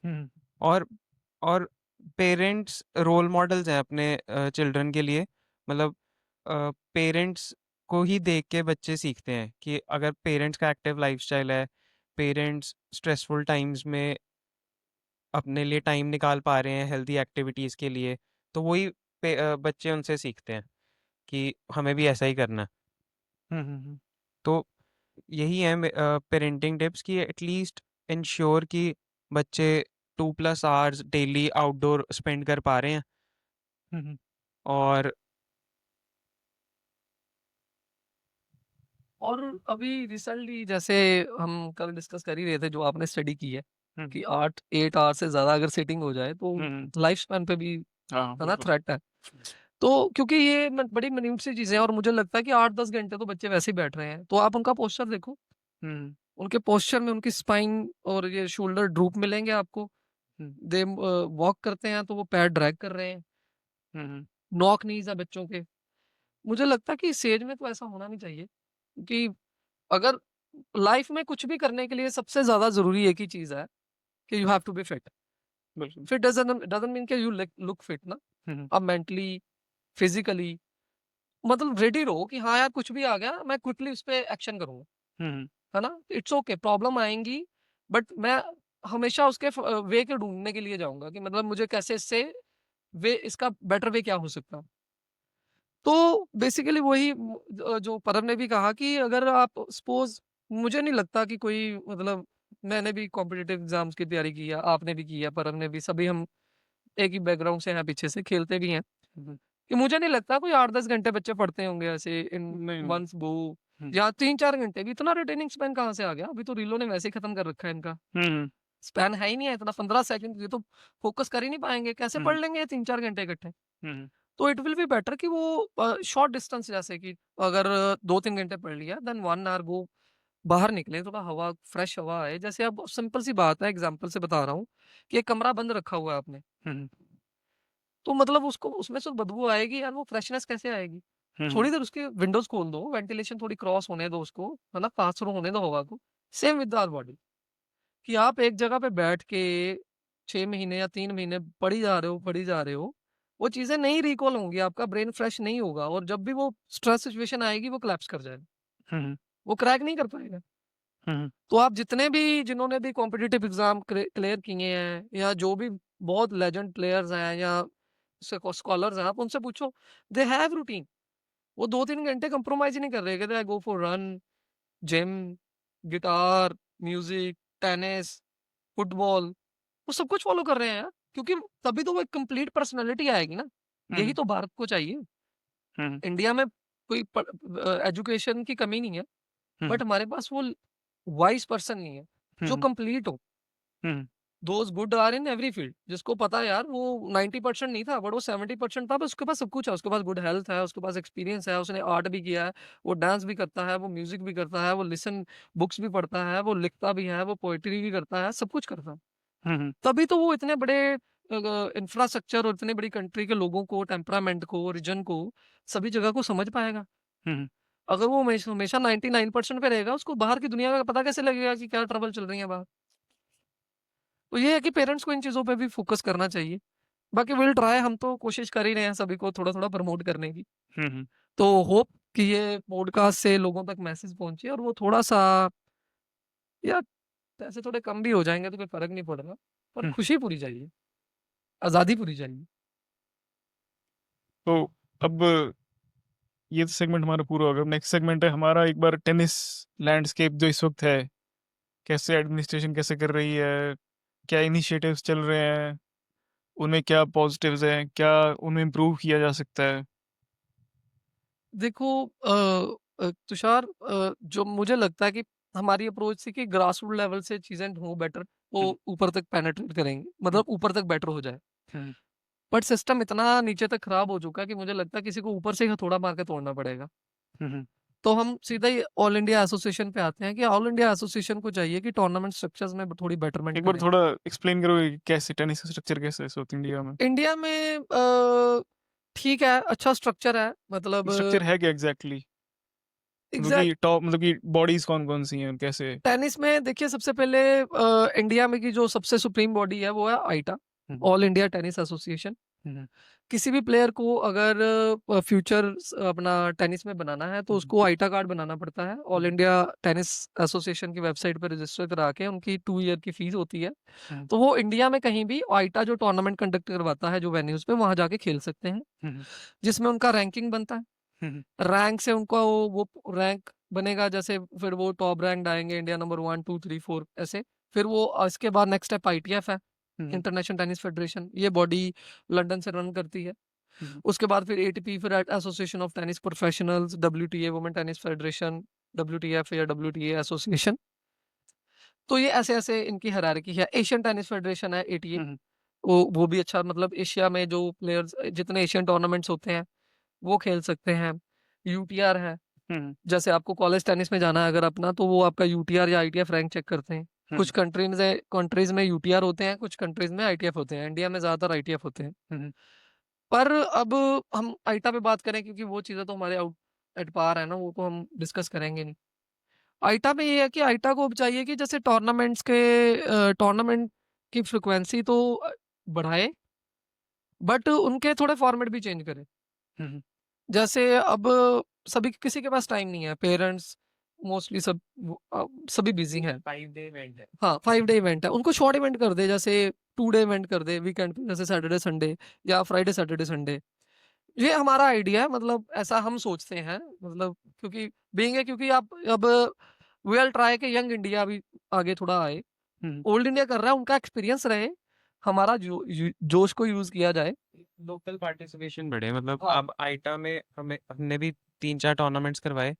A: हम्म
C: और और पेरेंट्स रोल मॉडल्स हैं अपने चिल्ड्रन के लिए। मतलब पेरेंट्स को ही देख के बच्चे सीखते हैं कि अगर पेरेंट्स का एक्टिव लाइफस्टाइल है, पेरेंट्स स्ट्रेसफुल टाइम्स में अपने लिए टाइम निकाल पा रहे हैं हेल्दी एक्टिविटीज़ के लिए, तो वही बच्चे उनसे सीखते हैं कि हमें भी ऐसा ही करना है।
A: हम्म
C: तो यही है पेरेंटिंग टिप्स कि एटलीस्ट इंश्योर कि बच्चे 2+ आवर्स डेली आउटडोर स्पेंड कर पा रहे हैं।
A: हम्म
B: और अभी रिसेंटली जैसे हम कल डिस्कस कर ही रहे थे, जो आपने स्टडी की है कि 8 आवर से ज्यादा अगर सेटिंग हो जाए तो लाइफ स्पैन पे भी
A: हाँ
B: है ना
A: बिल्कुल।
B: थ्रेट है। तो क्योंकि ये बड़ी मिनिमम सी चीजें हैं, और मुझे लगता है कि 8-10 घंटे तो बच्चे वैसे ही बैठ रहे हैं, तो आप उनका पोस्चर देखो,
A: हम्म
B: उनके पोस्चर में उनकी स्पाइन और ये शोल्डर ड्रूप मिलेंगे आपको। दे वॉक करते हैं तो वो पैर ड्रैग कर रहे हैं,
A: हम्म
B: नॉक नीज है बच्चों के। मुझे लगता है कि इस एज में तो ऐसा होना नहीं चाहिए, क्योंकि अगर लाइफ में कुछ भी करने के लिए सबसे ज्यादा जरूरी एक ही चीज है कि you have to be fit.
A: बिल्कुल।
B: फिट डजंट मीन कि यू लुक फिट ना,
A: हम्म
B: अब मेंटली, फिजिकली, मतलब रेडी रहो कि हाँ यार कुछ भी आ गया मैं क्विकली उस पे एक्शन करूंगा,
A: हम्म
B: है ना। इट्स ओके, प्रॉब्लम आएंगी, बट मैं हमेशा उसके वे के ढूंढने के लिए जाऊंगा कि मतलब मुझे कैसे इससे वे इसका बेटर वे क्या हो सकता है। तो बेसिकली वही जो परम ने भी कहा कि अगर आप सपोज, मुझे नहीं लगता कि कोई मतलब, मैंने भी कॉम्पिटिटिव एग्जाम्स की तैयारी की है, आपने भी की है, परम ने भी, सभी हम एक ही बैकग्राउंड से हैं, पीछे से खेलते भी हैं,
A: हम्म,
B: कि मुझे नहीं लगता कोई 8-10 घंटे बच्चे पढ़ते होंगे ऐसे इन
A: नहीं
B: वंस गो,
A: हम्म
B: या 3-4 घंटे भी। इतना रिटेनिंग स्पैन कहाँ से आ गया, अभी तो रीलो ने वैसे ही खत्म कर रखा है इनका,
A: हम्म
B: स्पैन है ही नहीं है इतना, 15 सेकंड, ये तो फोकस कर ही नहीं पाएंगे, कैसे पढ़
A: हम्म
B: लेंगे 3-4 घंटे इकट्ठे।
A: हम्म
B: तो इट विल बी बेटर कि वो शॉर्ट डिस्टेंस, जैसे कि अगर 2-3 घंटे पढ़ लिया, देन 1 आवर गो, बाहर निकले, थोड़ा हवा, फ्रेश हवा आए। जैसे अब सिंपल सी बात है, एग्जांपल से बता रहा हूँ कि एक कमरा बंद रखा हुआ है आपने,
A: हम्म
B: तो मतलब उसको उसमें से बदबू आएगी यार, वो फ्रेशनेस कैसे आएगी।
A: हम्म
B: थोड़ी देर उसके विंडोज खोल दो, वेंटिलेशन थोड़ी क्रॉस होने दो उसको, है ना, पास थ्रू होने दो हवा को। सेम विद आवर बॉडी, कि आप एक जगह पे बैठ के 6 महीने या 3 महीने पढ़ी जा रहे हो, वो चीजें नहीं रिकॉल होंगी, आपका ब्रेन फ्रेश नहीं होगा, और जब भी वो स्ट्रेस सिचुएशन आएगी वो collapse कर जाएगा,
A: हम्म
B: वो क्रैक नहीं कर पाएगा।
A: हम्म
B: तो आप जितने भी, जिन्होंने भी कॉम्पिटिटिव एग्जाम क्लियर किए हैं, या जो भी बहुत लेजेंड प्लेयर्स हैं या स्कॉलर्स हैं, आप उनसे पूछो, दे हैव रूटीन। वो 2-3 घंटे कंप्रोमाइज ही नहीं कर रहे, कहते हैं go for run, gym, guitar, music, tennis, football, वो सब कुछ फॉलो कर रहे हैं यार, क्योंकि तभी तो वो एक कंप्लीट पर्सनैलिटी आएगी ना। यही
A: हम्म
B: तो भारत को चाहिए।
A: हम्म
B: इंडिया में कोई एजुकेशन की कमी नहीं है,
A: हम्म
B: बट हमारे पास वो वाइज पर्सन नहीं है जो
A: हम्म
B: कंप्लीट हो।
A: Hmm
B: those good are in every field, जिसको पता है यार वो 90% नहीं था, बट वो 70% था, बस उसके पास सब कुछ है, उसके पास गुड हेल्थ है, उसके पास एक्सपीरियंस है, उसने आर्ट भी किया है, वो डांस भी करता है, वो म्यूजिक भी करता है, वो लिसन बुक्स भी पढ़ता है, वो लिखता भी है, वो पोएट्री भी करता है, सब कुछ करता है।
A: हम्म
B: तभी तो वो इतने बड़े इंफ्रास्ट्रक्चर और इतने बड़ी कंट्री के लोगों को, टेम्परामेंट को, रीजन को, सभी जगह को समझ पाएगा।
A: हम्म
B: अगर वो हमेशा हमेशा 99% पे रहेगा, उसको बाहर की दुनिया का पता कैसे लगेगा कि क्या ट्रबल चल रही है बाहर। तो ये है कि पेरेंट्स को इन चीज़ों पे भी फोकस करना चाहिए। बाकी विल ट्राई, हम तो कोशिश कर ही रहे हैं सभी को थोड़ा-थोड़ा प्रमोट करने की।
A: हम्म
B: तो होप कि ये पॉडकास्ट से लोगों तक मैसेज पहुँचे, और वो थोड़ा-सा, या पैसे थोड़े कम भी हो जाएँगे तो कोई फ़र्क नहीं पड़ेगा, पर
A: हम्म।
B: खुशी पूरी चाहिए, आज़ादी पूरी चाहिए।
A: तो अब ये सेगमेंट हमारा पूरा हो गया। नेक्स्ट सेगमेंट है हमारा, एक बार टेनिस लैंडस्केप जो इस वक्त है, कैसे एडमिनिस्ट्रेशन कैसे कर रही है, क्या इनिशिएटिव्स चल रहे हैं, उनमें क्या पॉजिटिव्स हैं, क्या उनमें इम्प्रूव किया जा सकता है।
B: देखो तुषार, जो मुझे लगता है कि हमारी अप्रोच थी कि ग्रास रूट लेवल से चीज़ें हो बेटर, वो ऊपर तक पेनिट्रेट करेंगे, मतलब ऊपर तक बेटर हो जाए।
A: हम्म,
B: बट सिस्टम इतना नीचे तक खराब हो चुका है कि मुझे लगता है किसी को ऊपर से ही हथौड़ा मार के तोड़ना पड़ेगा।
A: हम्म।
B: तो हम सीधा ही ऑल इंडिया एसोसिएशन पे आते हैं कि ऑल इंडिया एसोसिएशन को चाहिए कि टूर्नामेंट स्ट्रक्चर्स में थोड़ी बेटरमेंट
A: एक बार
B: करें।
A: थोड़ा एक्सप्लेन करोगे कि कैसे टेनिस का स्ट्रक्चर कैसे है साउथ इंडिया में?
B: इंडिया में ठीक है, अच्छा स्ट्रक्चर है, मतलब
A: स्ट्रक्चर है क्या एग्जैक्टली? मतलब
B: एग्जैक्ट
A: कि टॉप, मतलब कि बॉडीज कौन कौन सी हैं, कैसे?
B: टेनिस में देखिए, सबसे पहले इंडिया में की जो सबसे सुप्रीम बॉडी है वो है आईटा,
A: हम्म,
B: ऑल इंडिया टेनिस एसोसिएशन।
A: हम्म,
B: किसी भी प्लेयर को अगर फ्यूचर अपना टेनिस में बनाना है तो उसको आईटा कार्ड बनाना पड़ता है। ऑल इंडिया टेनिस एसोसिएशन की वेबसाइट पर रजिस्टर करा के उनकी 2 ईयर की फीस होती है।
A: हम्म,
B: तो वो इंडिया में कहीं भी आईटा जो टूर्नामेंट कंडक्ट करवाता है जो वेन्यूज पे, वहां जाके खेल सकते हैं,
A: हम्म,
B: जिसमें उनका रैंकिंग बनता है।
A: हम्म,
B: रैंक से उनको वो रैंक बनेगा, जैसे फिर वो टॉप रैंक आएंगे, इंडिया नंबर 1 2 3 4 ऐसे। फिर वो इसके बाद नेक्स्ट स्टेप आईटीएफ है,
A: हम्म,
B: इंटरनेशनल टेनिस फेडरेशन। ये बॉडी लंदन से रन करती है।
A: हम्म,
B: उसके बाद फिर एटीपी, फिर association of tennis professionals, WTA women tennis federation, WTF या डब्ल्यूटीए एसोसिएशन। तो ये ऐसे ऐसे इनकी हायरार्की है। एशियन टेनिस फेडरेशन है, एटीए।
A: हम्म,
B: वो भी अच्छा, मतलब एशिया में जो प्लेयर्स जितने एशियन टूर्नामेंट्स होते हैं वो खेल सकते हैं। यूटीआर है,
A: हम्म,
B: जैसे आपको कॉलेज टेनिस में जाना है अगर अपना, तो वो आपका यूटीआर या आईटीएफ रैंक चेक करते हैं। कुछ
A: हम्म,
B: कंट्रीज में यूटीआर होते हैं, कुछ कंट्रीज में आईटीएफ होते हैं। इंडिया में ज्यादातर आईटीएफ होते हैं।
A: हम्म,
B: पर अब हम आईटा पे बात करें, क्योंकि वो चीजें तो हमारे आउट एट पार है ना, वो तो हम डिस्कस करेंगे नहीं। आईटा में ये है कि आईटा को अब चाहिए कि जैसे टूर्नामेंट की फ्रिक्वेंसी तो बढ़ाए, बट उनके थोड़े फॉर्मेट भी चेंज करे।
A: हम्म,
B: जैसे अब सभी किसी के पास टाइम नहीं है, पेरेंट्स मोस्टली सभी बिजी हैं।
C: 5 डे इवेंट है।
B: हाँ, 5 डे इवेंट है, उनको शॉर्ट इवेंट कर दे, जैसे 2 डे इवेंट कर दे वीकेंड पे, जैसे सैटरडे संडे या फ्राइडे सैटरडे संडे। ये हमारा आइडिया है, मतलब ऐसा हम सोचते हैं, मतलब क्योंकि बीइंग है, क्योंकि आप अब वी विल ट्राई कि यंग इंडिया भी आगे थोड़ा आए।
A: हम्म,
B: ओल्ड इंडिया कर रहा है, उनका एक्सपीरियंस रहे, हमारा जोश को यूज किया जाए।
C: लोकल पार्टिसिपेशन बढ़े, मतलब
B: हाँ,
C: अब आईटा में हमने भी 3-4 टूर्नामेंट्स करवाए।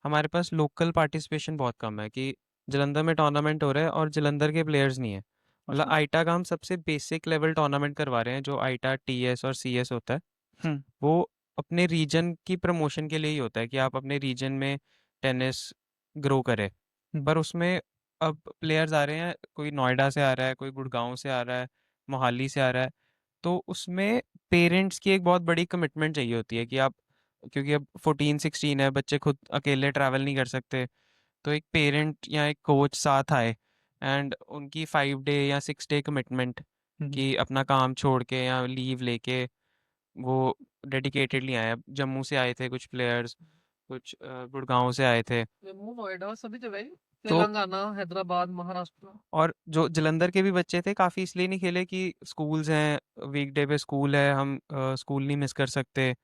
C: हमारे पास लोकल पार्टिसिपेशन बहुत कम है कि जलंधर में टूर्नामेंट हो रहा है और जलंधर के प्लेयर्स नहीं है। मतलब
A: अच्छा,
C: आईटा का हम सबसे बेसिक लेवल टूर्नामेंट करवा रहे हैं, जो आईटा टीएस और सीएस होता है।
A: हम्म,
C: वो अपने रीजन की प्रमोशन के लिए ही होता है कि आप अपने रीजन में टेनिस ग्रो करें।
A: हम्म,
C: पर उसमें अब प्लेयर्स आ रहे हैं, कोई नोएडा से आ रहा है, कोई गुड़गांव से आ रहा है, मोहाली से आ रहा है। तो उसमें पेरेंट्स की एक बहुत बड़ी कमिटमेंट चाहिए होती है कि आप, क्योंकि अब 14-16 है, बच्चे खुद अकेले ट्रैवल नहीं कर सकते। तो एक पेरेंट या एक कोच साथ आए एंड उनकी 5 डे या 6 डे कमिटमेंट
A: हम्म,
C: कि अपना काम छोड़ के या लीव लेके वो डेडिकेटेडली आए। अब जम्मू से आए थे कुछ प्लेयर्स, कुछ गुड़गांव से आए थे।
B: जम्मू नोएडा सभी जगह ही,
C: तो
B: तेलंगाना, हैदराबाद, महाराष्ट्र।
C: और जो जलंधर के भी बच्चे थे, काफ़ी इसलिए नहीं खेले कि स्कूल्स हैं, वीकडे पे स्कूल है, हम स्कूल नहीं मिस कर सकते।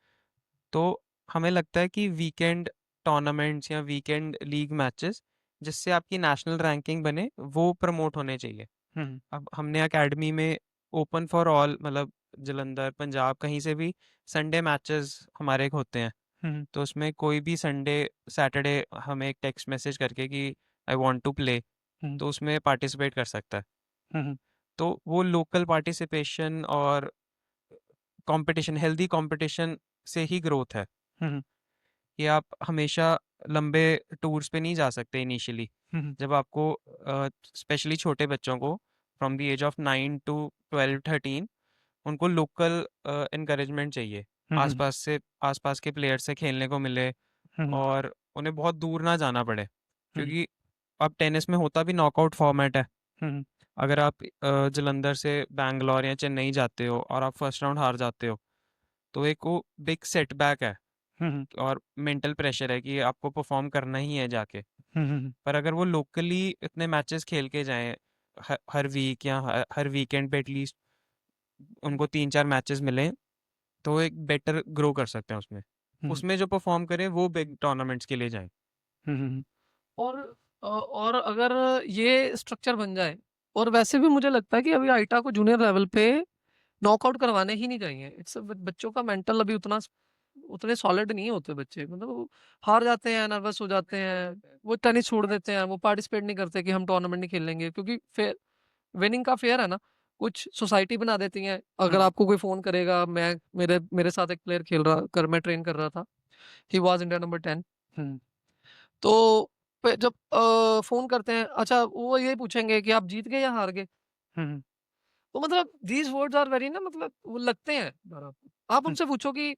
C: तो हमें लगता है कि वीकेंड टूर्नामेंट्स या वीकेंड लीग मैचेस जिससे आपकी नेशनल रैंकिंग बने, वो प्रमोट होने चाहिए।
A: हम्म,
C: अब हमने एकेडमी में ओपन फॉर ऑल, मतलब जलंधर, पंजाब, कहीं से भी संडे मैचेस हमारे होते हैं।
A: हम्म,
C: तो उसमें कोई भी संडे सैटरडे हमें एक टेक्स्ट मैसेज करके कि आई वांट टू प्ले,
A: हम्म,
C: तो उसमें पार्टिसिपेट कर सकता है।
A: हम्म,
C: तो वो लोकल पार्टिसिपेशन और कंपटीशन, हेल्दी कंपटीशन से ही ग्रोथ है।
A: हम्म,
C: कि आप हमेशा लंबे टूर्स पे नहीं जा सकते इनिशियली।
A: हम्म,
C: जब आपको स्पेशली छोटे बच्चों को from the age of 9 to 12-13, उनको लोकल इनकरेजमेंट चाहिए,
A: हम्म,
C: आसपास के प्लेयर से खेलने को मिले
A: हम्म,
C: और उन्हें बहुत दूर ना जाना पड़े।
A: हम्म,
C: क्योंकि अब टेनिस में होता भी नॉकआउट फॉर्मेट है।
A: हम्म,
C: अगर आप जलंधर से बैंगलोर या चेन्नई जाते हो और आप फर्स्ट राउंड हार जाते हो, तो एक वो बिग सेटबैक है
A: हम्म,
C: और मेंटल प्रेशर है कि आपको परफॉर्म करना ही है जाके।
A: हम्म,
C: पर अगर वो लोकली इतने मैचेस खेल के जाएं, हर वीक या हर वीकेंड पे एटलीस्ट उनको 3-4 मैचेस मिलें, तो एक बेटर ग्रो कर सकते हैं उसमें।
A: हम्म,
C: उसमें जो परफॉर्म करें वो बिग टूर्नामेंट्स के लिए जाएं।
A: हम्म,
B: और और अगर ये स्ट्रक्चर बन जाए, और वैसे भी मुझे लगता है कि अभी आईटा को जूनियर लेवल पे नॉकआउट करवाने ही नहीं चाहिए। इट्स बच्चों का मेंटल अभी उतना उतने सॉलिड नहीं होते बच्चे, मतलब वो हार जाते हैं, नर्वस हो जाते हैं, वो टेनिस छोड़ देते हैं, वो पार्टिसिपेट नहीं करते कि हम टूर्नामेंट नहीं खेलेंगे, क्योंकि फेयर विनिंग का फेयर है ना। कुछ सोसाइटी बना देती हैं, अगर आपको कोई फोन करेगा, मैं मेरे साथ एक प्लेयर खेल रहा कर मैं ट्रेन कर रहा था, ही वाज इंडिया नंबर 10। तो जब फोन करते हैं, अच्छा वो ये पूछेंगे कि आप जीत गए या हार गए। तो मतलब दीज वर्ड्स आर वेरी ना, मतलब वो लगते हैं बराबर। आप उनसे पूछो कि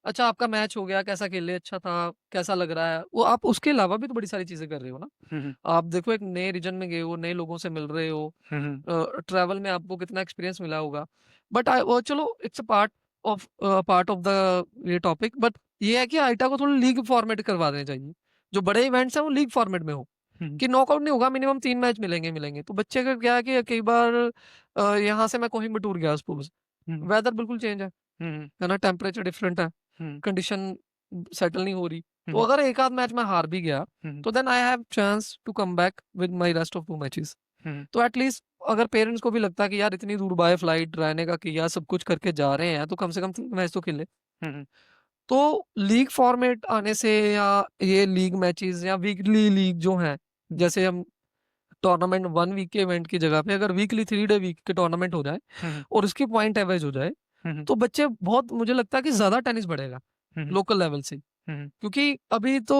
B: अच्छा आपका मैच हो गया, कैसा खेले, अच्छा था, कैसा लग रहा है, वो आप उसके अलावा भी तो बड़ी सारी चीजें कर रहे हो ना। आप देखो एक नए रीजन में गए हो, नए लोगों से मिल रहे हो, ट्रैवल में आपको कितना एक्सपीरियंस मिला होगा। बट चलो it's a part of the ये टॉपिक, बट ये है कि आईटा को थोड़ा लीग फॉर्मेट करवा देने चाहिए। जो बड़े इवेंट्स हैं वो लीग फॉर्मेट में हो, कि नॉकआउट नहीं होगा, मिनिमम 3 मैच मिलेंगे। तो बच्चे का क्या है कि कई बार यहाँ से मैं कोहिम्बटूर गया सपोज, वेदर बिल्कुल चेंज है ना, टेम्परेचर डिफरेंट है, कंडीशन सेटल नहीं हो रही। तो अगर एक आध मैच में हार भी गया, तो then I have chance to come back with my rest of 2 matches. तो एटलीस्ट अगर पेरेंट्स को भी लगता है कि यार इतनी दूर बाय फ्लाइट रहने का किया, सब कुछ करके जा रहे हैं, तो कम से कम 3 मैच तो खेले। तो लीग फॉर्मेट आने से, या ये लीग मैचेस या वीकली लीग जो है, जैसे हम टूर्नामेंट 1 वीक के इवेंट की जगह पे अगर वीकली 3 डे वीक के टूर्नामेंट हो जाए और उसकी पॉइंट एवरेज हो जाए, तो बच्चे बहुत, मुझे लगता है कि ज्यादा टेनिस बढ़ेगा लोकल लेवल से। क्योंकि अभी तो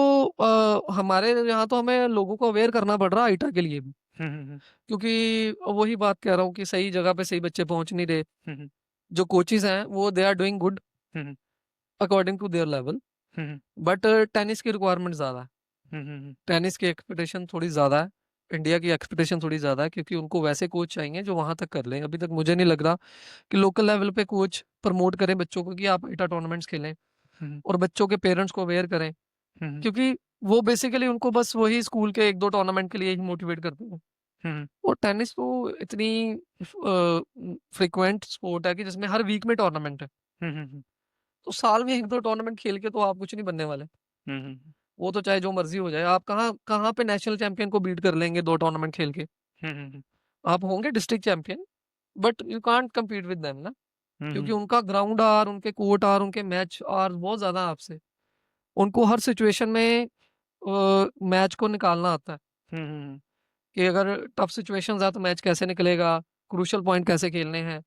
B: हमारे यहाँ तो हमें लोगों को अवेयर करना पड़ रहा है आईटा के लिए भी, क्योंकि वही बात कह रहा हूँ कि सही जगह पे सही बच्चे पहुंच नहीं रहे। जो कोचेस हैं वो they are doing good according to their level, but tennis की रिक्वायरमेंट ज्यादा है, टेनिस की एक्सपेक्टेशन थोड़ी ज्यादा है, इंडिया की एक्सपेक्टेशन थोड़ी ज्यादा है, क्योंकि उनको वैसे कोच चाहिए जो वहां तक कर लें। अभी तक मुझे नहीं लग रहा कि लोकल लेवल पे कोच प्रमोट करें बच्चों को कि आप आईटा टूर्नामेंट्स खेलें, और बच्चों के पेरेंट्स को अवेयर करें, क्योंकि वो बेसिकली उनको बस वही स्कूल के 1-2 टूर्नामेंट के लिए ही मोटिवेट करते हैं। और टेनिस तो इतनी फ्रिक्वेंट स्पोर्ट है कि जिसमें हर वीक में टूर्नामेंट है। तो साल में 1-2 टूर्नामेंट खेल के तो आप कुछ नहीं बनने वाले। वो तो चाहे जो मर्जी हो जाए, आप कहाँ पे नेशनल चैंपियन को बीट कर लेंगे 2 टूर्नामेंट खेल के। आप होंगे district champion, but you can't compete with them ना, क्योंकि उनका ग्राउंड आर, उनके कोर्ट आर, उनके मैच आर बहुत ज्यादा आपसे। उनको हर सिचुएशन में मैच को निकालना आता है, कि अगर टफ सिचुएशंस है तो मैच कैसे निकलेगा, क्रूशियल पॉइंट कैसे खेलने हैं।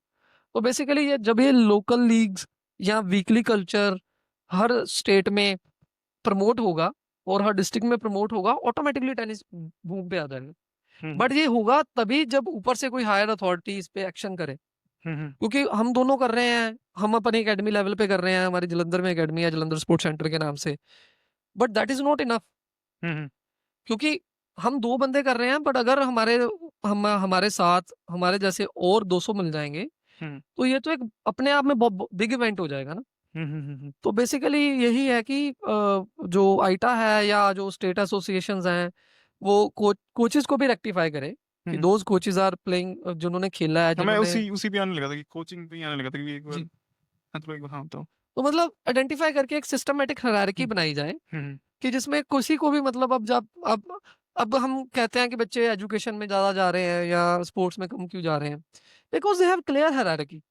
B: तो बेसिकली ये जब ये लोकल लीग्स या वीकली कल्चर हर स्टेट में प्रमोट होगा और हर डिस्ट्रिक्ट में प्रमोट होगा, ऑटोमेटिकली टेनिस बूम पे आ जाएगा। बट ये होगा तभी जब ऊपर से कोई हायर अथॉरिटी इस पे एक्शन करे, क्योंकि हम दोनों कर रहे हैं, हम अपनी एकेडमी लेवल पे कर रहे हैं, हमारी जलंधर में एकेडमी है, जलंधर स्पोर्ट्स सेंटर के नाम से, but that is not enough. क्योंकि हम 2 बंदे कर रहे हैं, बट अगर हमारे साथ हमारे जैसे और 200 मिल जाएंगे, तो ये तो एक अपने आप में बहुत बिग इवेंट हो जाएगा ना। तो बेसिकली यही है कि जो आईटा है या जो स्टेट एसोसिएशंस हैं, वो कोचेस को भी रेक्टिफाई करे कि दोज कोचेस आर प्लेइंग, जिन्होंने खेला है,
A: हाँ, मैं
B: जिन्होंने
A: उसी पे आने लगा था कि कोचिंग पे ही आने लगा था कि एक बार
B: जी।
A: हाँ, तो एक बार हाँ तो
B: तो मतलब आइडेंटिफाई करके एक सिस्टमेटिक हायरार्की बनाई जाए, कि जिसमें किसी को भी, मतलब अब हम कहते हैं कि बच्चे एजुकेशन में ज्यादा जा रहे हैं या स्पोर्ट्स में कम क्यों जा रहे हैं, because they have clear hierarchy.